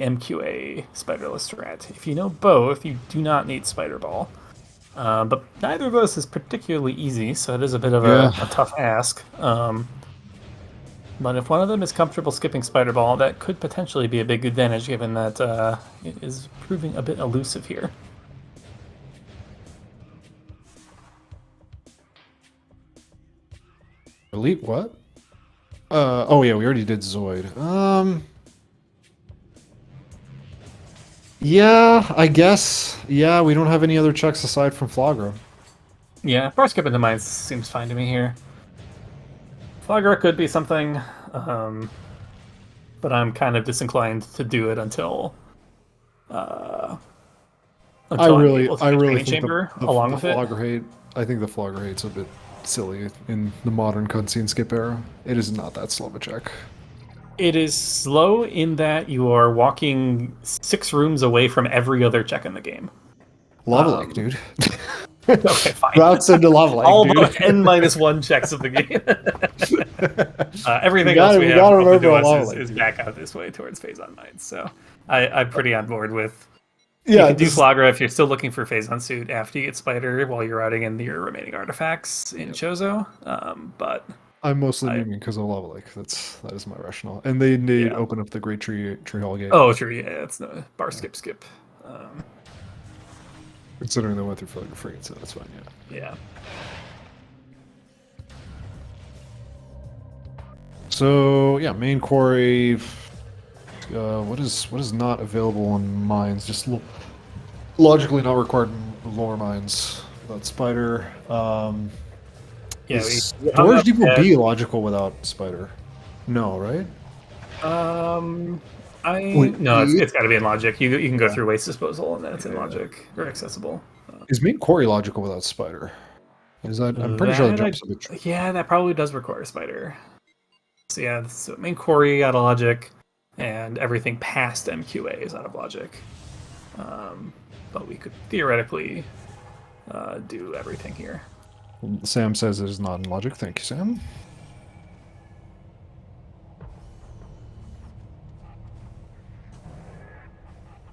MQA Spiderless strat. If you know both, you do not need Spider Ball. But neither of those is particularly easy, so it is a bit of a tough ask. But if one of them is comfortable skipping Spider Ball, that could potentially be a big advantage, given that it is proving a bit elusive here. Elite what? Oh yeah, we already did Zoid. Yeah, I guess. Yeah, we don't have any other checks aside from Flagra. Yeah, bar skip into mines seems fine to me here. Flagra could be something, but I'm kind of disinclined to do it until I I'm really able to think training chamber along with it. Flagra hate. I think the Flagra hate's a bit silly in the modern cutscene skip era. It is not that slow of a check. It is slow in that you are walking 6 rooms away from every other check in the game. Love like, dude. Okay, fine. Routes into love like, All dude. but N-1 checks of the game. Everything we else we have gotta open remember to a us love is like, back out this way towards Phazon Mines. So I'm pretty on board with. Yeah, you could do Flagra if you're still looking for Phazon Suit after you get Spider while you're routing in your remaining artifacts in Chozo. But I'm mostly moving because of level like. That is my rationale. And they open up the Great Tree Hall Gate. Oh, true. Yeah, it's no bar skip. Considering they went through for free, so that's fine. Yeah. So yeah, main quarry. What is not available in mines? Just logically not required in lower mines. Without Spider. Yeah. Storage Depot be logical without Spider? No, right? No, Wait, it's got to be in Logic. You can go through Waste Disposal and then it's in Logic. Very accessible. Is main quarry logical without Spider? Is that? I'm pretty sure that jumps a bit. Yeah, that probably does require Spider. So yeah, so main quarry out of Logic, and everything past MQA is out of Logic. But we could theoretically do everything here. Sam says it is not in Logic. Thank you, Sam.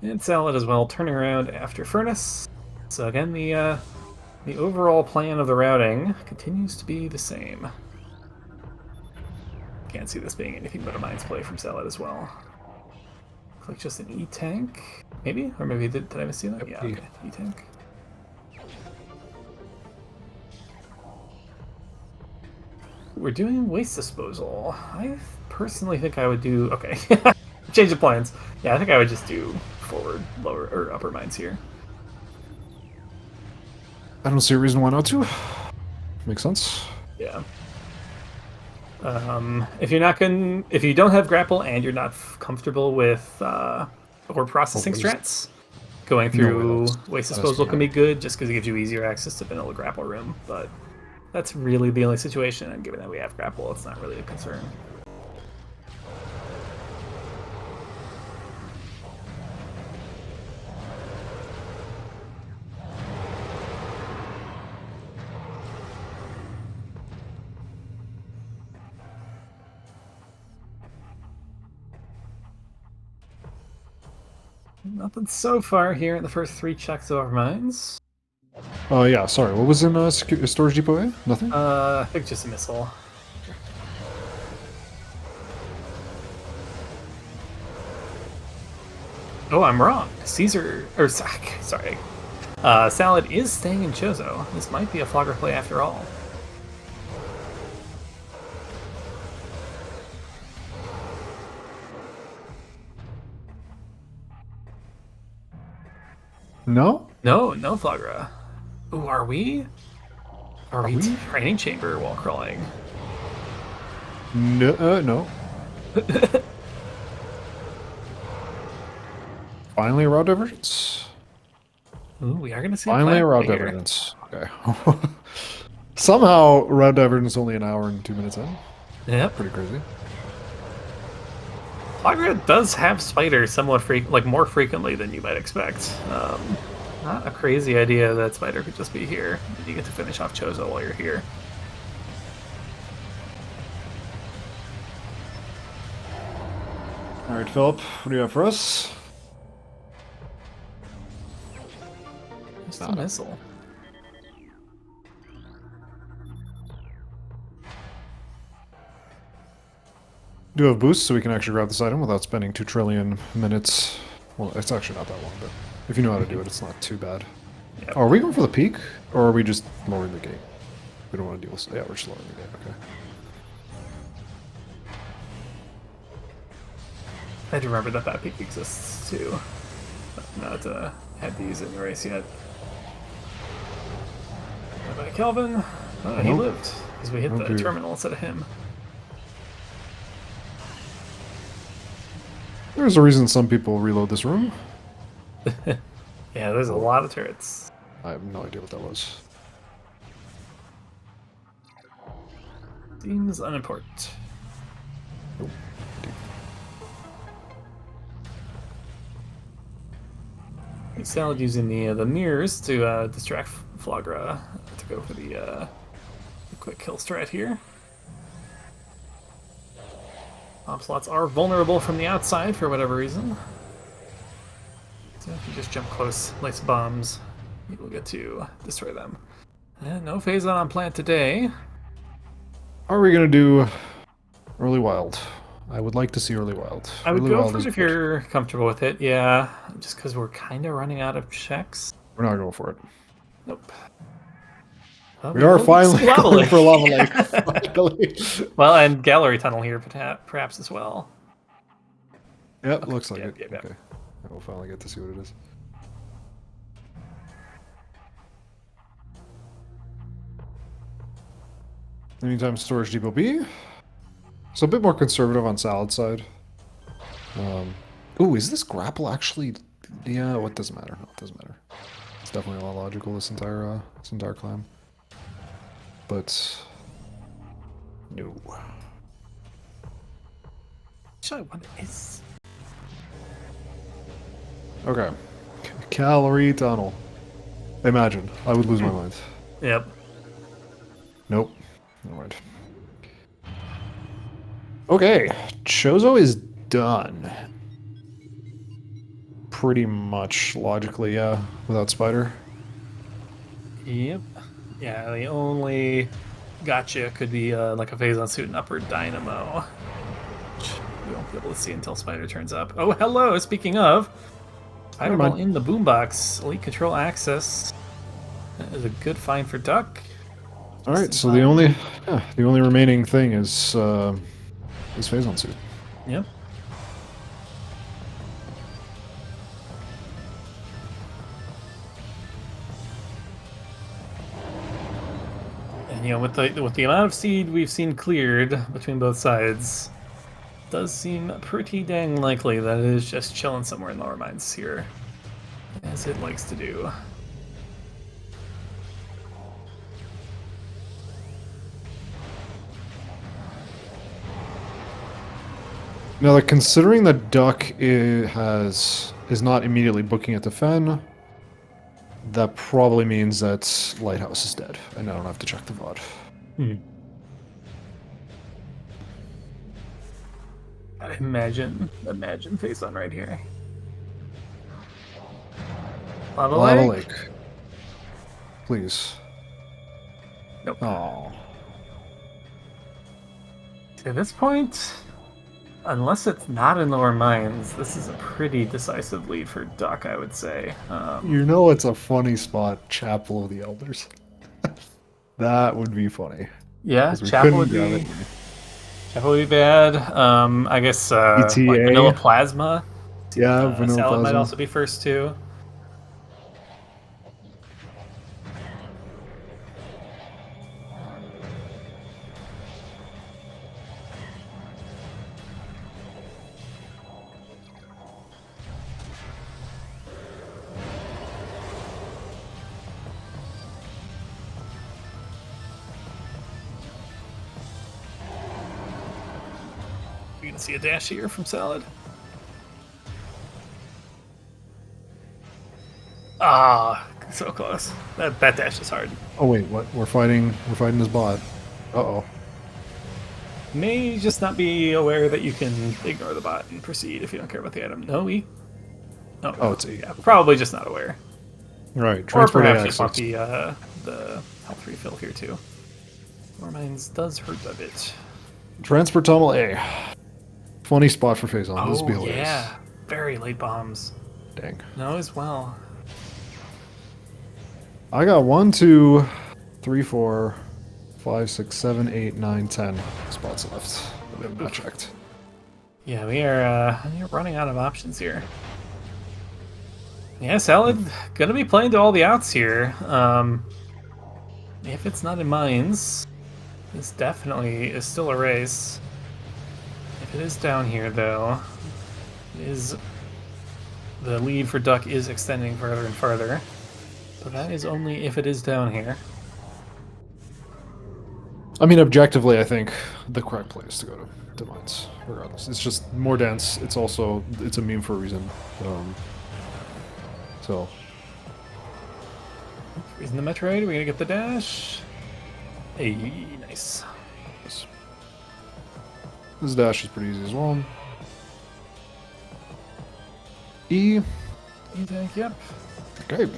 And Salad as well, turning around after Furnace. So again, the overall plan of the routing continues to be the same. Can't see this being anything but a Mines play from Salad as well. Looks like just an E-Tank, maybe? Or maybe did I miss that? Yeah, okay, E-Tank. We're doing Waste Disposal. I personally think I would do... Okay, change of plans. Yeah, I think I would just do forward, lower, or upper Mines here. I don't see a reason why not to. Makes sense. Yeah. If you don't have grapple and you're not comfortable with ore processing strats, going through Waste Disposal can be good just because it gives you easier access to vanilla grapple room. But that's really the only situation, and given that we have grapple, it's not really a concern. Nothing so far here in the first 3 checks of our mines. Oh yeah, sorry. What was in Storage Depot A? Nothing? I think just a missile. Oh, I'm wrong. Caesar, or sorry. Salad is staying in Chozo. This might be a Flogger play after all. No? No Flagra. Ooh, are we? Are we training chamber while crawling? No, no. Finally a route divergence. Ooh, we are gonna see. Finally a route divergence. Okay. Somehow route divergence only an hour and 2 minutes in. Yeah. Pretty crazy. Flagra does have Spider somewhat more frequently than you might expect. Not a crazy idea that Spider could just be here. You get to finish off Chozo while you're here. All right, Philip, what do you have for us? Just a missile. Do have boosts, so we can actually grab this item without spending 2 trillion minutes. Well, it's actually not that long, but if you know how to do it, it's not too bad. Yep. Oh, are we going for the peak, or are we just lowering the gate? We don't want to deal with... Yeah, we're just lowering the gate, okay. I had to remember that peak exists, too. But not had to use it in the race yet. Bye-bye, Kelvin. Oh, he lived, because we hit the terminal instead of him. There's a reason some people reload this room. Yeah, there's a lot of turrets. I have no idea what that was. Seems unimportant. Oh, Salad using the mirrors to distract Flagra to go for the quick kill strat here. Bomb slots are vulnerable from the outside for whatever reason. So if you just jump close, place bombs, you will get to destroy them. And no phase on plant today. Are we gonna do early wild? I would like to see early wild. I would early go wild for it if you're comfortable with it, yeah. Just because we're kind of running out of checks. We're not going for it. Nope. Well, We are finally going for Lava Lake. Finally. Well, and Gallery Tunnel here, perhaps as well. Yep, okay. Looks like yep, it. Yep. Okay. We'll finally get to see what it is. Anytime storage depot B. So a bit more conservative on Salad side. Ooh, is this grapple actually? Yeah, what doesn't matter? No, it doesn't matter. It's definitely a lot logical this entire climb. But no. Actually, what is? Okay. Gallery Tunnel. Imagine. I would lose my mind. Yep. Nope. Never mind. Okay. Chozo is done. Pretty much logically, yeah, without Spider. Yep. Yeah, the only gotcha could be like a phase on suit and upward dynamo, which we won't be able to see until Spider turns up. Oh, hello! Speaking of, Spider in the boombox, elite control access. That is a good find for Duck. All right, so the only remaining thing is phase on suit. Yep. And you know, with the amount of seed we've seen cleared between both sides, it does seem pretty dang likely that it is just chilling somewhere in lower mines here, as it likes to do. Now, like, considering that Duck is not immediately booking at the Fen, that probably means that Lighthouse is dead, and I don't have to check the VOD. Imagine face on right here. Lava Lake. Please. Nope. Oh. At this point, unless it's not in lower mines, this is a pretty decisive lead for Duck, I would say. You know it's a funny spot, Chapel of the Elders. That would be funny. Yeah, Chapel would be bad. I guess like Vanilla Plasma. Yeah, Vanilla Salad Plasma might also be first too. You can see a dash here from Salad. Ah, so close. That dash is hard. Oh wait, what? We're fighting this bot. Uh-oh. May just not be aware that you can ignore the bot and proceed if you don't care about the item. No, Oh, it's E. Yeah, probably just not aware. Right. Or perhaps just want the health refill here too. Lower mines does hurt a bit. Transport tunnel A. Funny spot for phase on. This be hilarious. Yeah, very late bombs. Dang. No, as well. I got 1, 2, 3, 4, 5, 6, 7, 8, 9, 10 spots left. I have not checked. Yeah, we are running out of options here. Yeah, Salad gonna be playing to all the outs here. If it's not in mines, this definitely is still a race. If it is down here, though, the lead for Duck is extending further and further. But that is only if it is down here. I mean, objectively, I think the correct play is to go to mines, regardless. It's just more dense. It's a meme for a reason. So. Freezing the Metroid. We're gonna get the dash. Hey, nice. This dash is pretty easy as well. E. E-tank, yep. Okay.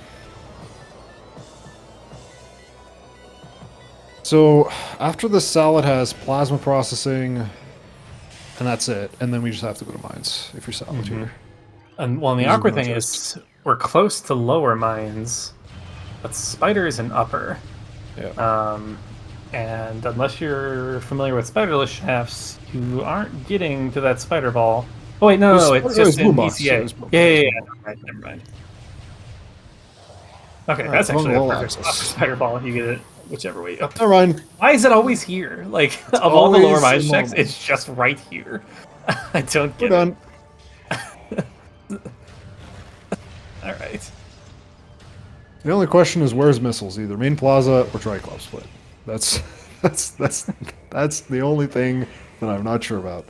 So after the salad has plasma processing, and that's it. And then we just have to go to mines if you're salad here. And well, the awkward thing is we're close to lower mines, but spider is an upper. Yeah. And unless you're familiar with spiderless shafts, you aren't getting to that spider ball. Oh wait, no, it's just in ECA. Yeah. Never mind. Okay, that's actually a perfect spot for spider ball. You get it whichever way. Oh, never mind. Why is it always here? Like, of all the lower mine checks, it's just right here. I don't get it. All right. The only question is where's missiles, either main plaza or Triclops split. That's the only thing that I'm not sure about.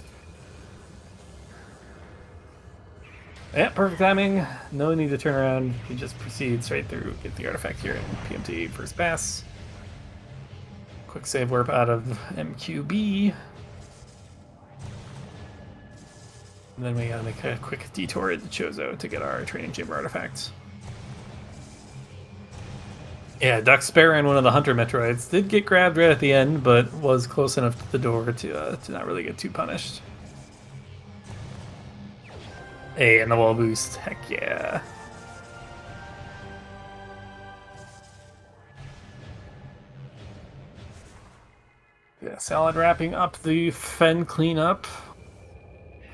Yeah, perfect timing. No need to turn around. You can just proceed straight through, get the artifact here in PMT first pass. Quick save warp out of MQB. And then we gotta make a quick detour at Chozo to get our training chamber artifacts. Yeah, Duck Sparrow and one of the Hunter Metroids did get grabbed right at the end, but was close enough to the door to not really get too punished. Hey, and the wall boost, heck yeah. Yeah, Salad wrapping up the Fen cleanup.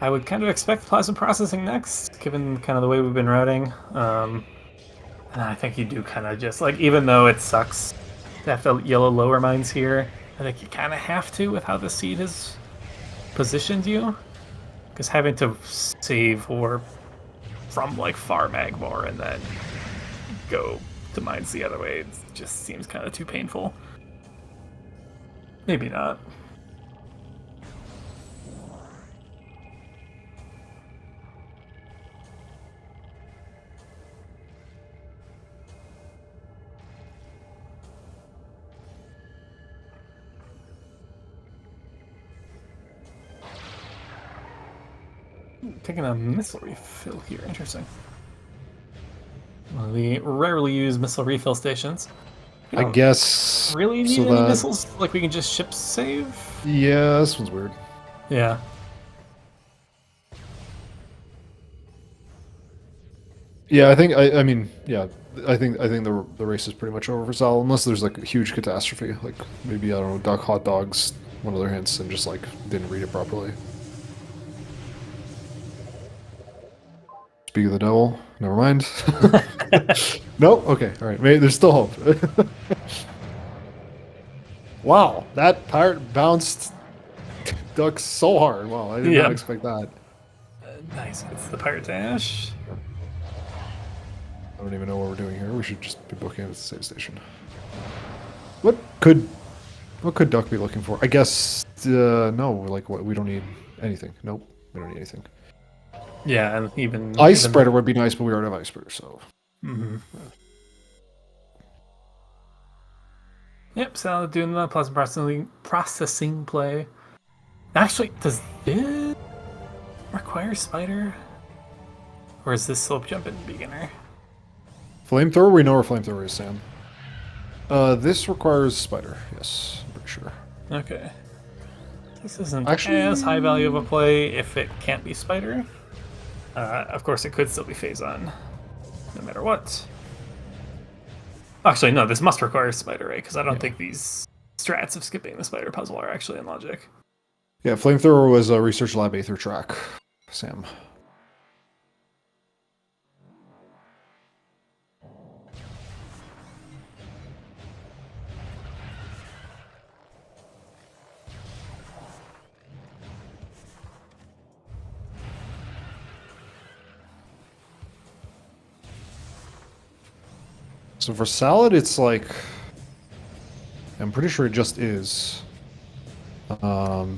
I would kind of expect plasma processing next, given kind of the way we've been routing. And I think you do kind of just, like, even though it sucks to have to yellow lower mines here, I think you kind of have to with how the seed has positioned you. Because having to save or from, like, far Magmor and then go to mines the other way, it just seems kind of too painful. Maybe not. Taking a missile refill here. Interesting. One of the rarely used missile refill stations. I guess. Really need any missiles? Like we can just ship save? Yeah, this one's weird. Yeah. Yeah, I think. I mean, yeah. I think the race is pretty much over for Sal, unless there's like a huge catastrophe, like maybe I don't know, Duck Hot Dogs one of their hints and just like didn't read it properly. Speak of the devil. Never mind. Nope. Okay. All right. Maybe there's still hope. Wow, that part bounced Duck so hard. Wow, I did not expect that. Nice. It's the pirate dash. I don't even know what we're doing here. We should just be booking at the save station. What could Duck be looking for? I guess no. Like what? We don't need anything. Nope. We don't need anything. Yeah, and even ice spreader would be nice, but we already have ice spreader, so. Mm-hmm. Yep, Salad doing the plasma processing play. Actually, does this require spider? Or is this slope jump in beginner? Flamethrower? We know where flamethrower is, Sam. This requires spider, yes, I'm pretty sure. Okay. This isn't as high value of a play if it can't be spider. Of course, it could still be phase on, no matter what. Actually, no, this must require spider, right? Because I don't think these strats of skipping the spider puzzle are actually in logic. Yeah, flamethrower was a research lab Aether track, Sam. So for salad, it's like, I'm pretty sure it just is. Okay,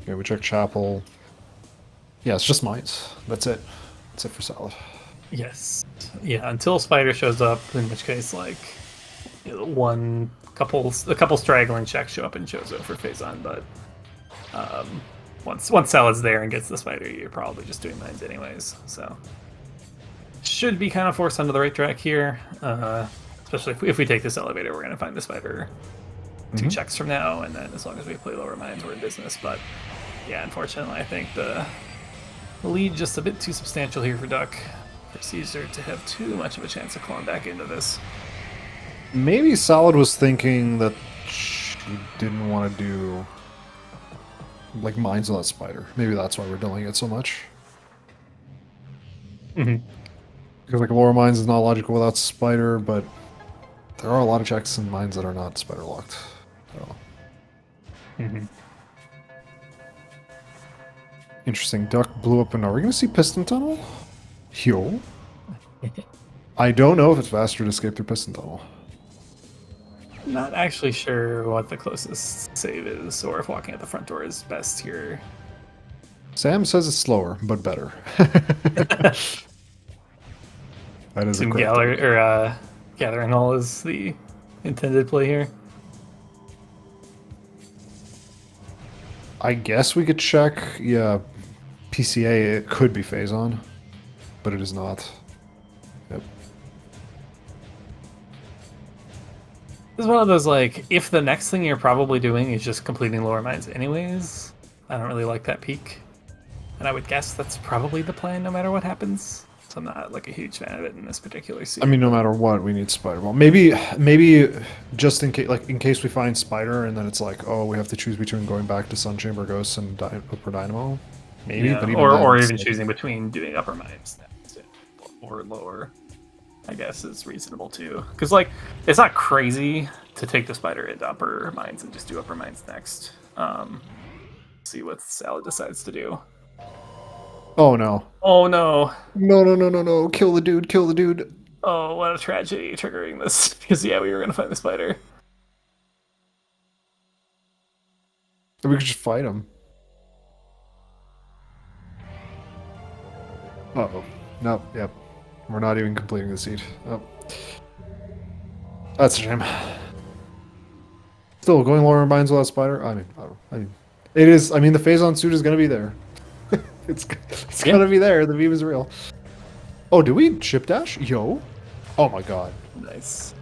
we check chapel. Yeah, it's just mines. That's it. That's it for Salad. Yes. Yeah, until Spider shows up, in which case, like, a couple straggling checks show up and shows up for Phazon, but once Salad's there and gets the Spider, you're probably just doing mines anyways. So should be kind of forced onto the right track here, especially if we take this elevator, we're gonna find the Spider 2 checks from now, and then as long as we play lower mines, we're in business. But yeah, unfortunately, I think the lead just a bit too substantial here for Duck, for Caesar to have too much of a chance of clawing back into this. Maybe Salad was thinking that she didn't want to do like mines on that Spider. Maybe that's why we're delaying it so much. Because like lower mines is not logical without Spider, but there are a lot of checks in mines that are not Spider locked. So. Interesting. Duck blew up, and are we going to see Piston Tunnel? Yo. I don't know if it's faster to escape through Piston Tunnel. Not actually sure what the closest save is, or if walking at the front door is best here. Sam says it's slower, but better. That is Some Gathering Hall is the intended play here. I guess we could check. Yeah, PCA, it could be Phazon, but it is not. Yep. This is one of those, like, if the next thing you're probably doing is just completing lower mines anyways, I don't really like that peak. And I would guess that's probably the plan no matter what happens. So I'm not, like, a huge fan of it in this particular scene. I mean, no matter what, we need Spider Ball. Maybe just in case, like, in case we find Spider, and then it's like, oh, we have to choose between going back to Sun Chamber Ghosts and Upper Dynamo. Maybe, yeah, but even or even choosing between doing upper mines or lower, I guess is reasonable too. Because like it's not crazy to take the Spider into upper mines and just do upper mines next. See what Salad decides to do. Oh no! Oh no! No! Kill the dude! Kill the dude! Oh, what a tragedy triggering this. Because yeah, we were gonna find the Spider. We could just fight him. Uh-oh. No, yep. We're not even completing the seed. Oh. That's a shame. Still, going lower mines without Spider? I mean, it is, I mean, the Phazon suit is gonna be there. it's gonna be there, the beam is real. Oh, do we ship dash? Yo. Oh my god. Nice.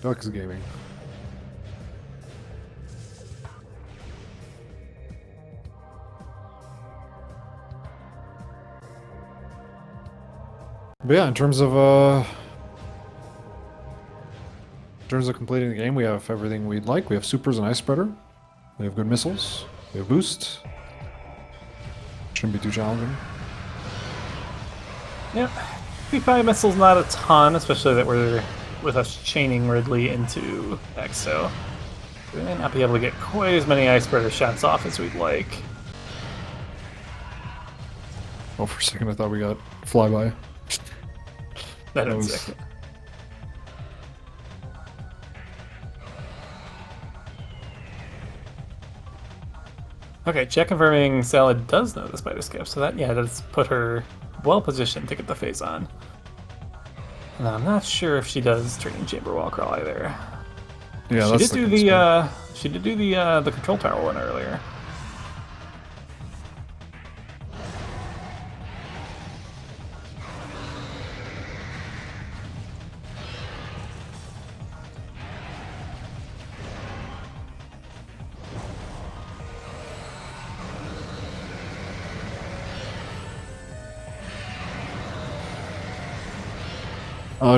DuckSgaming. But yeah, in terms of completing the game, we have everything we'd like. We have supers and ice spreader. We have good missiles. We have boost. Shouldn't be too challenging. Yep. P5 missiles not a ton, especially that we're with us chaining Ridley into Exo. We may not be able to get quite as many ice spreader shots off as we'd like. Oh, for a second I thought we got flyby. That was... Okay, check confirming Salad does know the Spider Skip, so that, yeah, does put her well positioned to get the phase on. And I'm not sure if she does Training Chamber Wall Crawl either. Yeah, she did do the control tower one earlier.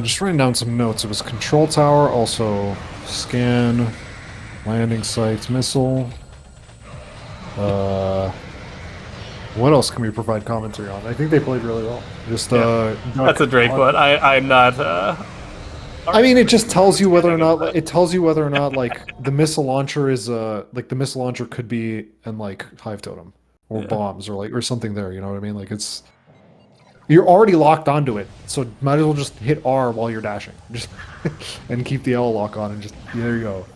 Just writing down some notes. It was control tower, also scan, landing sites, missile. What else can we provide commentary on? I think they played really well. Just that's a Drake one. I'm not. I mean, it just tells you whether or not like the missile launcher is like the missile launcher could be in like Hive Totem or bombs or like or something there. You know what I mean? Like it's. You're already locked onto it, so might as well just hit R while you're dashing, just and keep the L lock on, and just there you go.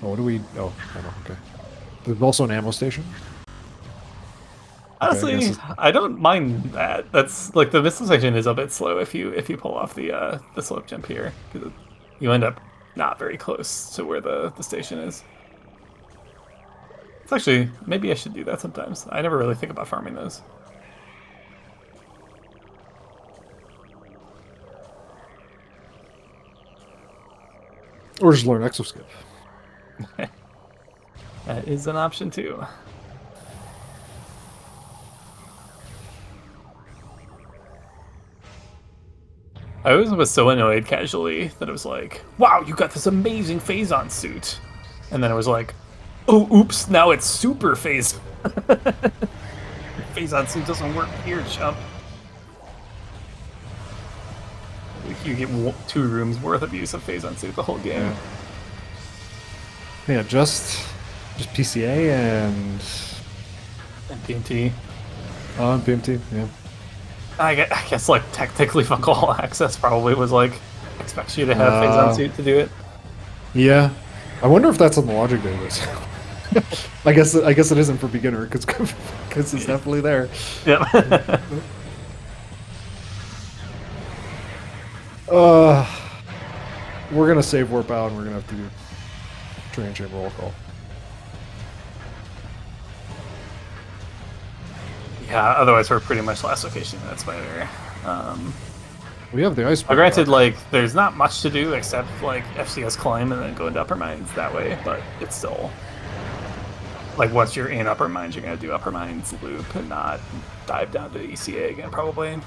Oh, what do we? Oh, I know. Okay. There's also an ammo station. Honestly, Okay, I don't mind that. That's like the missile section is a bit slow if you pull off the slope jump here, because you end up not very close to where the station is. It's actually maybe I should do that sometimes. I never really think about farming those. Or just learn exoskip. That is an option too. I always was so annoyed casually that it was like, wow, you got this amazing Phazon suit. And then it was like, oh, oops, now it's super Phazon. Phazon suit doesn't work here, chump. You get 2 rooms worth of use of Phazon suit the whole game. Yeah, just PCA and PMT. PMT, yeah. I guess like technically fuck all access probably was like expects you to have Phazon suit to do it. Yeah, I wonder if that's on the logic database. I guess it isn't for beginner because it's definitely there. Yep. We're gonna save warp out and we're gonna have to do train chamber roll call. Yeah, otherwise we're pretty much last location in that spider. We have the ice. Granted, like, there's not much to do except, like, FCS climb and then go into upper mines that way, but it's still... Like, once you're in upper mines, you're going to do upper mines loop and not dive down to ECA again, probably.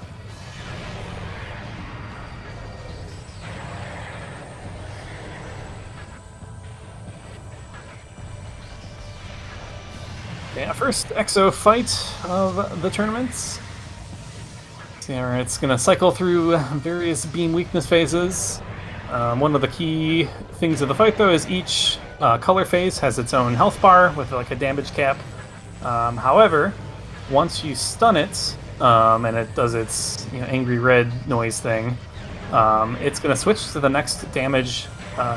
Yeah, first EXO fight of the tournaments. So, yeah, it's going to cycle through various beam weakness phases. One of the key things of the fight, though, is each color phase has its own health bar with like a damage cap. However, once you stun it, and it does its angry red noise thing, it's going to switch to the next damage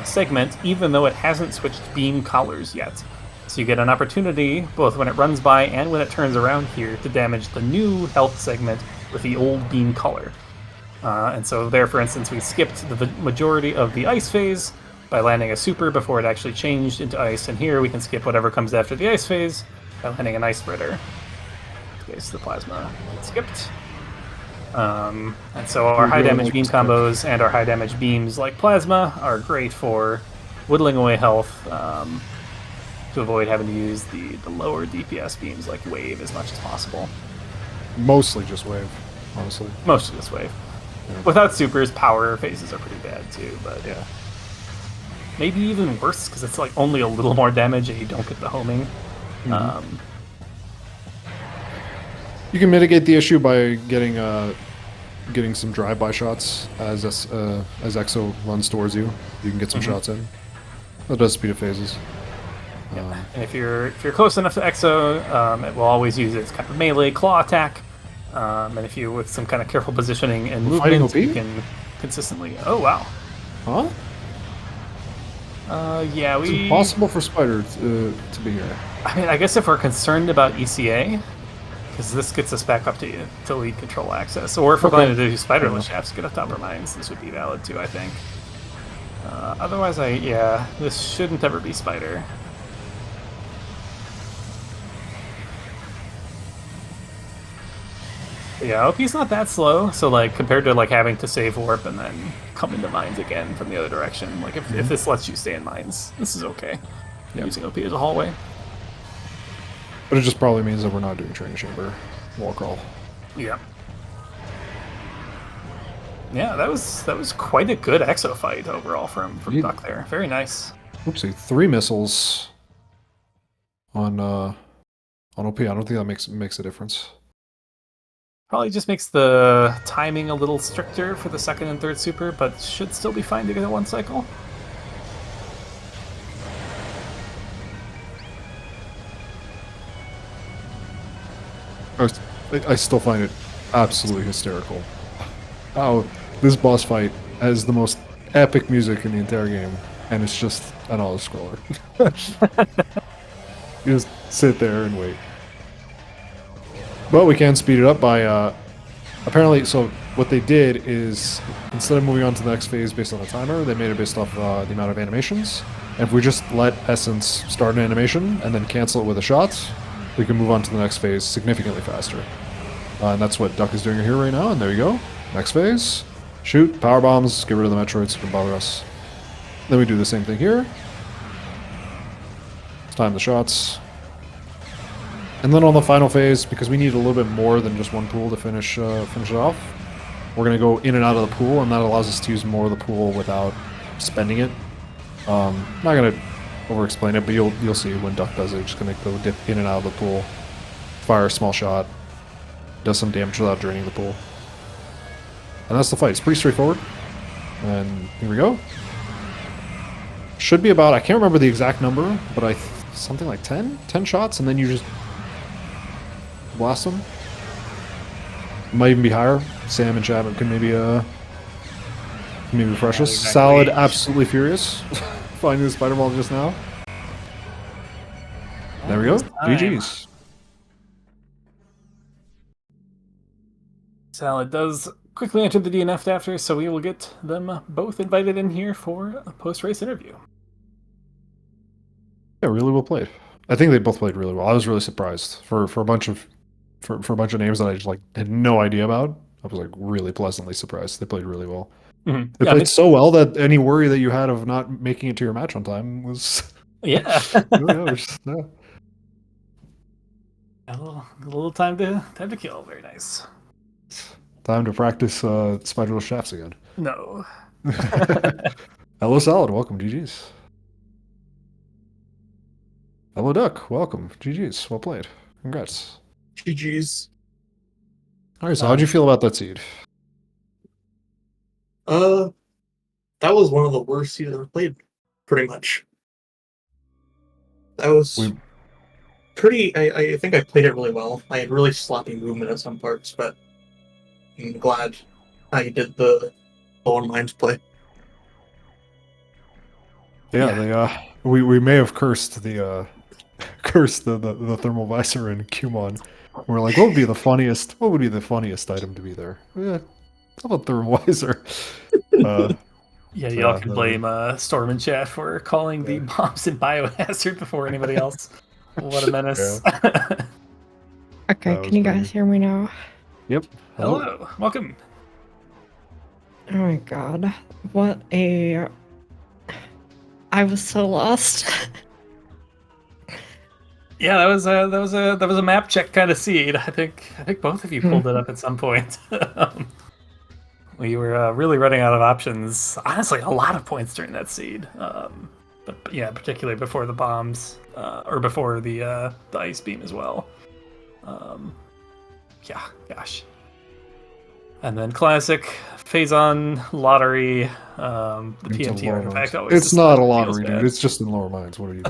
segment, even though it hasn't switched beam colors yet. So you get an opportunity, both when it runs by and when it turns around here, to damage the new health segment with the old beam color. And so there, for instance, we skipped the majority of the ice phase by landing a super before it actually changed into ice, and here we can skip whatever comes after the ice phase by landing an ice spreader. Okay, so the plasma gets skipped. And so our high damage beam combos and our high damage beams like plasma are great for whittling away health, to avoid having to use the lower DPS beams like wave as much as possible. Mostly just wave, honestly. Mostly just wave. Yeah. Without supers, power phases are pretty bad too, but yeah. Maybe even worse because it's like only a little more damage and you don't get the homing. Mm-hmm. You can mitigate the issue by getting some drive-by shots as EXO runs towards you. You can get some shots in. That does speed up phases. Yeah. And if you're close enough to EXO, it will always use its kind of melee claw attack. And if you, with some kind of careful positioning and movement, you can consistently... Oh, wow. Huh? Yeah, It's impossible for Spider to be here. I mean, I guess if we're concerned about ECA, because this gets us back up to lead control access, or if we're planning to do spiderless shafts to get up to upper mines, this would be valid too, I think. Otherwise, this shouldn't ever be Spider. Yeah, OP's not that slow, so like compared to like having to save warp and then come into mines again from the other direction, like if this lets you stay in mines, this is okay. Yep. Using OP as a hallway. But it just probably means that we're not doing training chamber wall crawl. Yeah. Yeah, that was quite a good EXO fight overall from Duck there. Very nice. Oopsie, 3 missiles on OP. I don't think that makes a difference. Probably just makes the timing a little stricter for the second and third super, but should still be fine to get it one cycle. I still find it absolutely hysterical. How this boss fight has the most epic music in the entire game, and it's just an auto-scroller. You just sit there and wait. But we can speed it up by apparently. So what they did is instead of moving on to the next phase based on a timer, they made it based off the amount of animations. And if we just let Essence start an animation and then cancel it with a shot, we can move on to the next phase significantly faster. And that's what Duck is doing here right now. And there you go. Next phase. Shoot, power bombs, get rid of the Metroids who can bother us. Then we do the same thing here. Time the shots. And then on the final phase, because we need a little bit more than just one pool to finish it off, we're going to go in and out of the pool, and that allows us to use more of the pool without spending it. Not going to over-explain it, but you'll see when Duck does it. Just going to go dip in and out of the pool, fire a small shot, does some damage without draining the pool. And that's the fight. It's pretty straightforward. And here we go. Should be about, I can't remember the exact number, but something like 10 shots, and then you just blast them. Might even be higher. Sam and Chapman can maybe refresh us. Exactly. Salad absolutely furious. Finding the spider ball just now. There we go. GG's. Salad does quickly enter the DNF after, so we will get them both invited in here for a post-race interview. Yeah, really well played. I think they both played really well. I was really surprised for a bunch of names that I just had no idea about. I was really pleasantly surprised. They played really well. Mm-hmm. They played so well that any worry that you had of not making it to your match on time was yeah. yeah. A little time to kill. Very nice. Time to practice spiderless shafts again. No. Hello, Salad. Welcome. GG's. Hello, Duck. Welcome. GG's. Well played. Congrats. GG's. All right. So, how'd you feel about that seed? That was one of the worst seeds I've played, pretty much. That was pretty. I think I played it really well. I had really sloppy movement at some parts, but I'm glad I did the Lower Minds play. Yeah. We may have cursed the thermal visor in Kumon. We're like, what would be the funniest item to be there? Yeah, how about thermal visor? Y'all can blame Storm and Chat for calling the bombs in Biohazard before anybody else. What a menace. Yeah. Okay, can you guys hear me now? Yep. Hello. Welcome. Oh my god. What a... I was so lost. Yeah, that was a map check kind of seed. I think both of you pulled it up at some point. We were really running out of options. Honestly, a lot of points during that seed. But yeah, particularly before the bombs, or before the ice beam as well. Yeah, gosh. And then classic phase-on lottery. The TMT artifact always. It's not a lottery, dude. It's just in Lower Minds. What are you?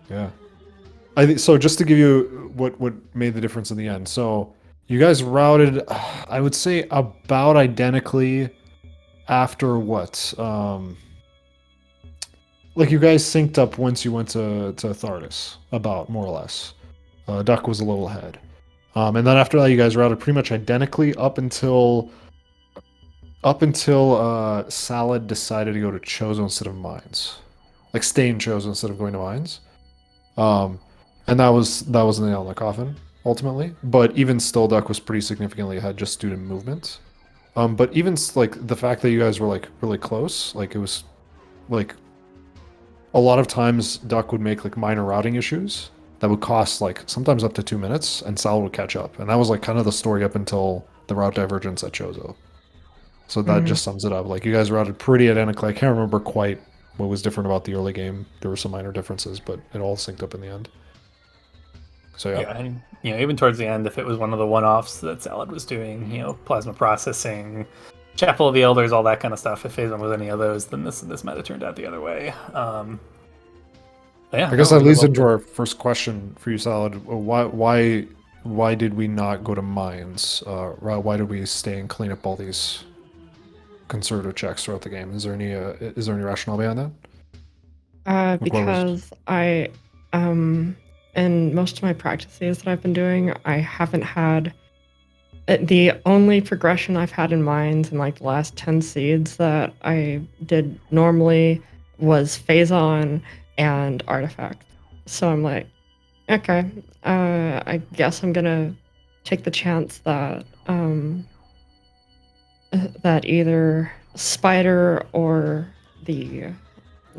Yeah. I think so. Just to give you what made the difference in the end. So you guys routed, I would say, about identically after what? Like you guys synced up once you went to Thardis, about more or less. Duck was a little ahead. And then after that, you guys routed pretty much identically up until Salad decided to go to Chozo instead of Mines, like stay in Chozo instead of going to Mines. And that was the nail in the coffin ultimately. But even still, Duck was pretty significantly ahead just due to movement. But even like the fact that you guys were like really close, like it was like a lot of times Duck would make like minor routing issues that would cost like sometimes up to 2 minutes, and Sal would catch up. And that was like kind of the story up until the route divergence at Chozo. So that just sums it up. Like you guys routed pretty identically. I can't remember quite what was different about the early game. There were some minor differences, but it all synced up in the end. So yeah. Yeah, and even towards the end, if it was one of the one-offs that Salad was doing, plasma processing, Chapel of the Elders, all that kind of stuff. If Phase-On was any of those, then this might have turned out the other way. Yeah, I guess that leads into our first question for you, Salad. Why did we not go to Mines? Why did we stay and clean up all these conservative checks throughout the game? Is there any rationale behind that? Because in most of my practices that I've been doing, I haven't had the only progression I've had in mines in like the last 10 seeds that I did normally was Phazon and Artifact. So I'm like, okay, I guess I'm gonna take the chance that that either Spider or the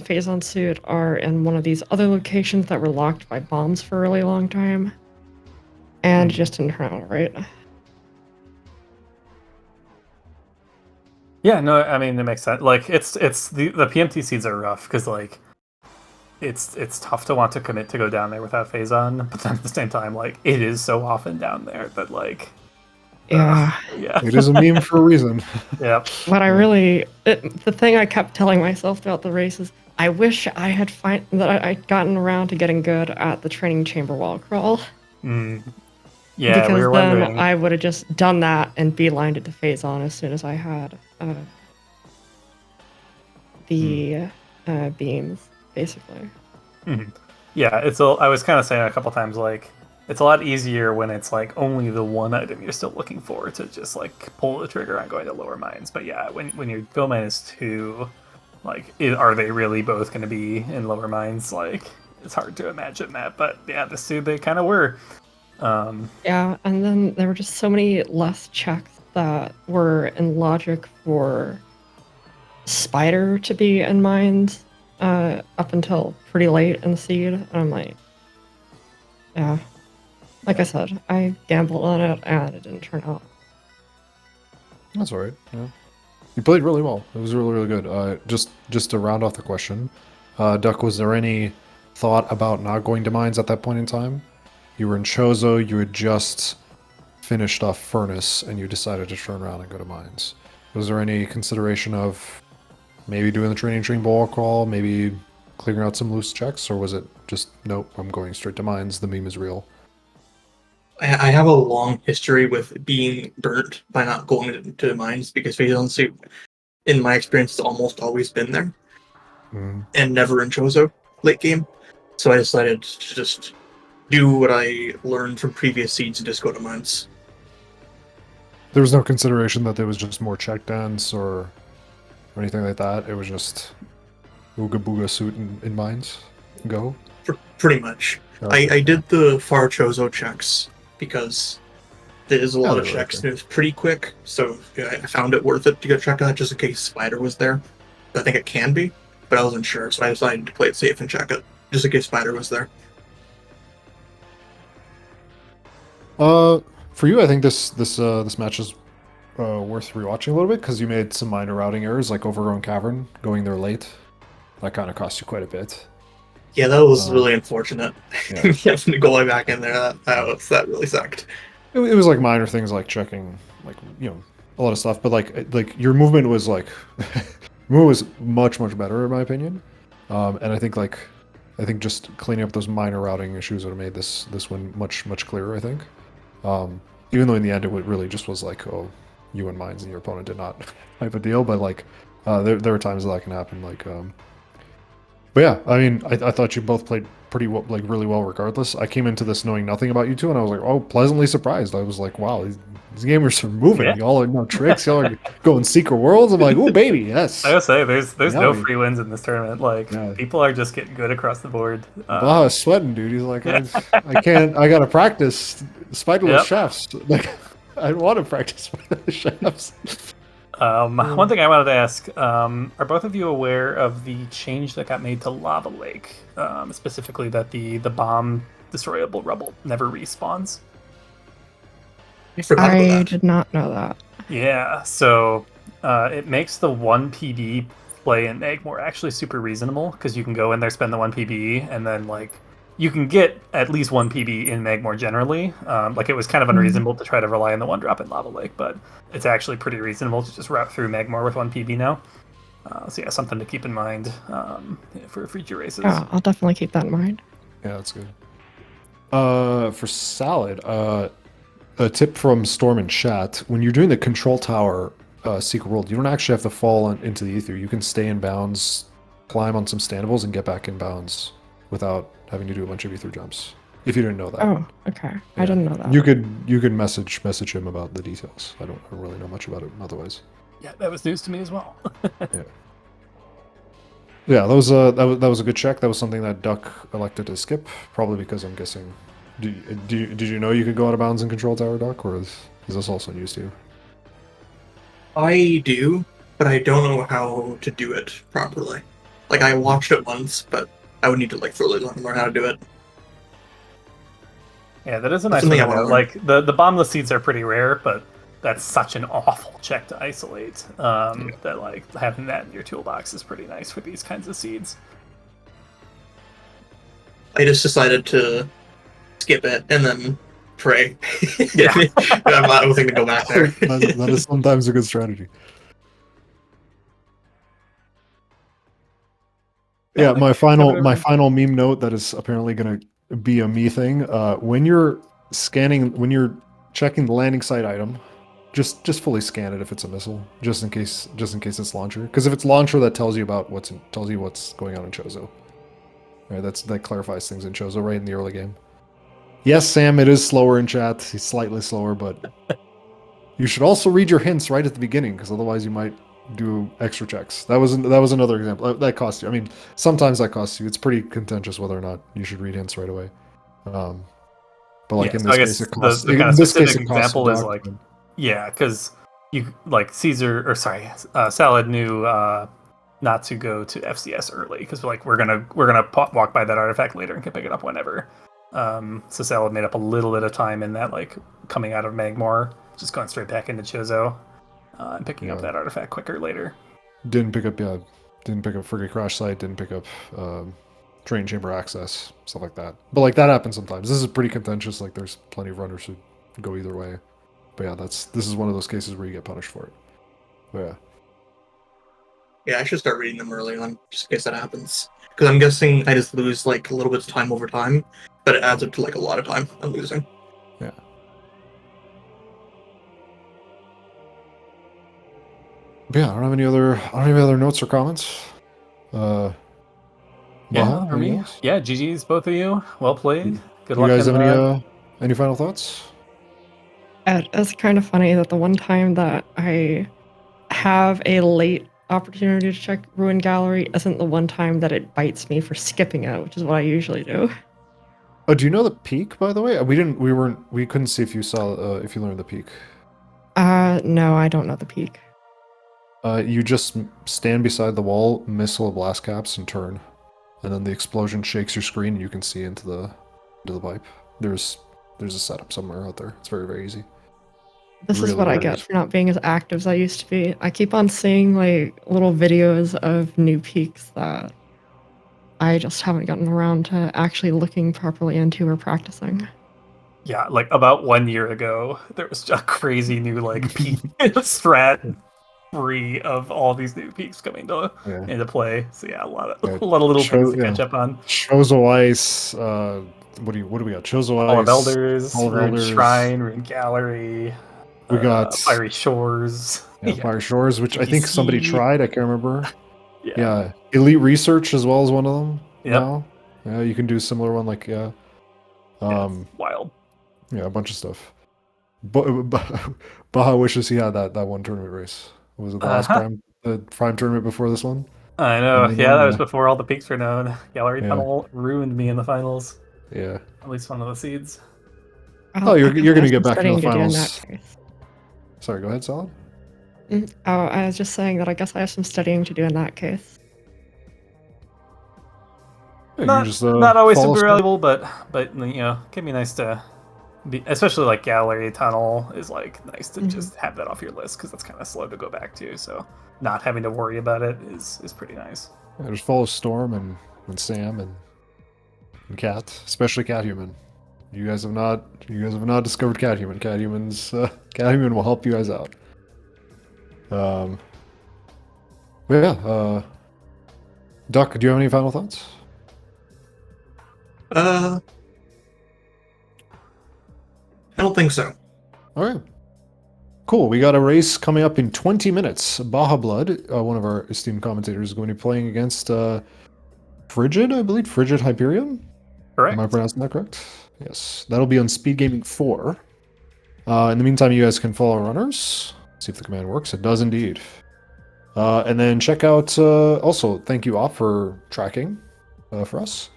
Phazon suit are in one of these other locations that were locked by bombs for a really long time. And it just didn't turn out right. Yeah, no, I mean it makes sense. Like it's the PMT seeds are rough because like it's tough to want to commit to go down there without Phazon, but then at the same time, like it is so often down there that like yeah, it is a meme for a reason. Yeah. But I really the thing I kept telling myself throughout the race is I wish I had I'd gotten around to getting good at the training chamber wall crawl. Yeah, because we were then wondering. I would have just done that and beelined it to Phazon as soon as I had the beams, basically. Yeah, I was kind of saying a couple times, like, it's a lot easier when it's, like, only the one item you're still looking for to just, like, pull the trigger on going to lower mines. But yeah, when your go minus 2, like, are they really both going to be in lower mines? Like, it's hard to imagine that. But yeah, this two, they kind of were. Yeah, and then there were just so many less checks that were in logic for Spider to be in mines up until pretty late in the seed. And I'm like, yeah. Like I said, I gambled on it and it didn't turn out. That's all right. Yeah. You played really well. It was really, really good. Just to round off the question, Duck, was there any thought about not going to mines at that point in time? You were in Chozo, you had just finished off Furnace, and you decided to turn around and go to mines. Was there any consideration of maybe doing the training chamber wall crawl, maybe clearing out some loose checks, or was it just, nope, I'm going straight to mines, the meme is real? I have a long history with being burnt by not going to mines because Phazon suit, in my experience, has almost always been there. And never in Chozo late game. So I decided to just do what I learned from previous seeds and just go to mines. There was no consideration that there was just more check dance or anything like that. It was just Ooga Booga suit in mines. Go. Pretty much. Okay. I did the far Chozo checks because there's a lot of checks and it was pretty quick. So yeah, I found it worth it to get checked out just in case Spider was there. I think it can be, but I wasn't sure, so I decided to play it safe and check it just in case Spider was there. For you, I think this match is worth rewatching a little bit because you made some minor routing errors, like Overgrown Cavern, going there late. That kind of cost you quite a bit. Yeah, that was really unfortunate. Yeah. Having to go back in there, that really sucked. It was like minor things like checking, like, you know, a lot of stuff, but like your movement was like, movement was much better in my opinion, and I think just cleaning up those minor routing issues would have made this one much clearer. I think, even though in the end it really just was like, oh, you and mines and your opponent did not type of deal, but like there were times that can happen. Like, but yeah, I mean, I thought you both played pretty well, like really well regardless. I came into this knowing nothing about you two, and I was like, oh, pleasantly surprised. I was like, wow, these gamers are moving. Yeah. Y'all are no tricks. Y'all are going secret worlds. I'm like, oh baby, yes. I gotta say, there's no free wins in this tournament. Like, people are just getting good across the board. Baha is sweating, dude. He's like, I can't. I gotta practice spiderless shafts. Like, I want to practice spiderless shafts. One thing I wanted to ask, are both of you aware of the change that got made to Lava Lake? Specifically that the bomb destroyable rubble never respawns? I did not know that. Yeah, so it makes the 1 PB play in Magmore actually super reasonable, because you can go in there, spend the 1 PB, and then like you can get at least 1 PB in Magmore generally. Like, it was kind of unreasonable to try to rely on the 1 drop in Lava Lake, but it's actually pretty reasonable to just route through Magmore with 1 PB now. So yeah, something to keep in mind for future races. Yeah, I'll definitely keep that in mind. Yeah, that's good. For Salad, a tip from Storm and Chat: when you're doing the Control Tower Secret World, you don't actually have to fall into the ether. You can stay in bounds climb on some standables and get back in bounds without having to do a bunch of ether jumps. If you didn't know that. Oh, okay. Yeah. I didn't know that. You could message him about the details. I don't really know much about it otherwise. Yeah, that was news to me as well. Yeah. Yeah, that was a good check. That was something that Duck elected to skip, probably because I'm guessing. Did you know you could go out of bounds in Control Tower, Duck, or is this also news to you? I do, but I don't know how to do it properly. Like, I watched it once, but I would need to thoroughly learn how to do it. Yeah, that is a nice one to know. Like, the bombless seeds are pretty rare, but that's such an awful check to isolate. That, like, having that in your toolbox is pretty nice for these kinds of seeds. I just decided to skip it and then pray. Yeah. I'm not going to go back there. That is sometimes a good strategy. Yeah, my final meme note that is apparently going to be a me thing. When you're checking the landing site item, just fully scan it if it's a missile, just in case it's launcher. Because if it's launcher, that tells you what's going on in Chozo. Right, that clarifies things in Chozo right in the early game. Yes, Sam, it is slower in chat. He's slightly slower, but you should also read your hints right at the beginning, because otherwise you might do extra checks. That was another example. That costs you. I mean, sometimes that costs you. It's pretty contentious whether or not you should read hints right away. But like in this case, it costs. The kind of specific it costs example is like, yeah, because you like Salad knew not to go to FCS early because we're gonna walk by that artifact later and can pick it up whenever. So Salad made up a little bit of time in that, like coming out of Magmor, just going straight back into Chozo. And picking up that artifact quicker later. Didn't pick up Frigate Crash Site, didn't pick up Train Chamber Access, stuff like that. But like that happens sometimes. This is pretty contentious, like there's plenty of runners who go either way. But yeah, this is one of those cases where you get punished for it. But yeah. Yeah, I should start reading them early on, just in case that happens. Because I'm guessing I just lose like a little bit of time over time, but it adds up to like a lot of time I'm losing. Yeah. But yeah, I don't have any other notes or comments. For me. Yeah, GG's both of you. Well played. Good luck. You guys have any final thoughts? It's kind of funny that the one time that I have a late opportunity to check Ruin Gallery isn't the one time that it bites me for skipping it, which is what I usually do. Oh, do you know the peak, by the way? We couldn't see if you learned the peak. No, I don't know the peak. You just stand beside the wall, missile blast caps, and turn, and then the explosion shakes your screen, and you can see into the pipe. There's a setup somewhere out there. It's very, very easy. This is what I get for not being as active as I used to be. I keep on seeing like little videos of new peaks that I just haven't gotten around to actually looking properly into or practicing. Yeah, like about 1 year ago, there was a crazy new like peak strat free of all these new peaks coming into play. So yeah, a lot of little things to catch up on. Chozo Ice. What do we got? Chozo Ice. Hall of Elders, Ruined Shrine, Ruined Gallery. We got Fiery Shores. Yeah, Fiery Shores, which I think somebody tried. I can't remember. Yeah. Elite Research as well as one of them. Now. Yeah, you can do a similar one. Like wild. Yeah, a bunch of stuff. Baha wishes he had that one tournament race. Was it the last prime tournament before this one? I know. Yeah, that was before all the peaks were known. Gallery Tunnel ruined me in the finals. Yeah. At least one of the seeds. Oh, you're gonna get back in the finals. Sorry, go ahead, Salad. Oh, I was just saying that I guess I have some studying to do in that case. Not always super valuable, but can be nice to be, especially like Gallery Tunnel is like nice to just have that off your list because that's kind of slow to go back to. So not having to worry about it is pretty nice. Yeah, just follow Storm and Sam and Cat, especially Cat Human. You guys have not discovered Cat Human. Cat Human will help you guys out. Duck, do you have any final thoughts? I don't think so. All right. Cool. We got a race coming up in 20 minutes. Baja Blood, one of our esteemed commentators, is going to be playing against Frigid, I believe. Frigid Hyperion? Correct. Am I pronouncing that correct? Yes. That'll be on SpeedGaming 4. In the meantime, you guys can follow runners. See if the command works. It does indeed. And then check out, also, thank you, Op, for tracking for us.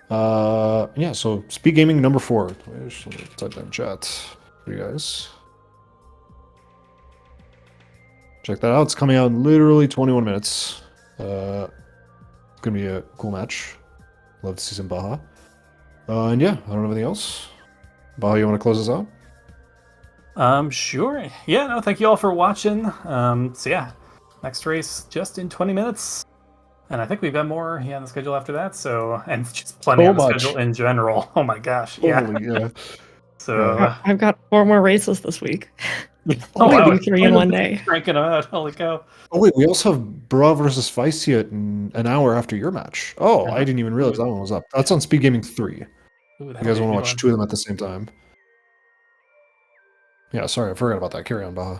Yeah, so SpeedGaming number 4. Let me type that in chat for you guys. Check that out. It's coming out in literally 21 minutes. It's going to be a cool match. Love to see some Baja. And yeah, I don't have anything else. Baja, you want to close us out? Sure. Yeah, no, thank you all for watching. So yeah, next race just in 20 minutes. And I think we've got more on the schedule after that. So, and just plenty on the schedule in general. Oh my gosh. Yeah. Yeah. So I've got 4 more races this week. oh, I'll wow. do 3 in one day. Cranking them out. Holy cow. Oh wait, we also have Bra versus Feisty in an hour after your match. Oh, I didn't even realize that one was up. That's on SpeedGaming 3. Ooh, You guys want to watch 2 of them at the same time? Yeah, sorry, I forgot about that. Carry on, Baja.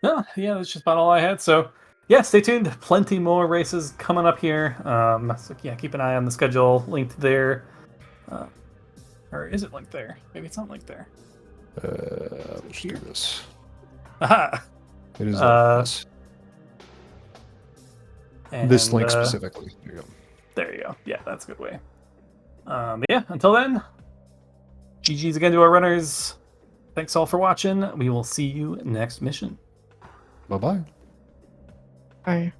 No, yeah, that's just about all I had. So yeah, stay tuned. Plenty more races coming up here. So yeah, keep an eye on the schedule linked there. Or is it linked there? Maybe it's not linked there. Let's do this. Aha! It is this. And, This link specifically. There you go. There you go. Yeah, that's a good way. But yeah, until then, GG's again to our runners. Thanks all for watching. We will see you next mission. Bye-bye. Bye.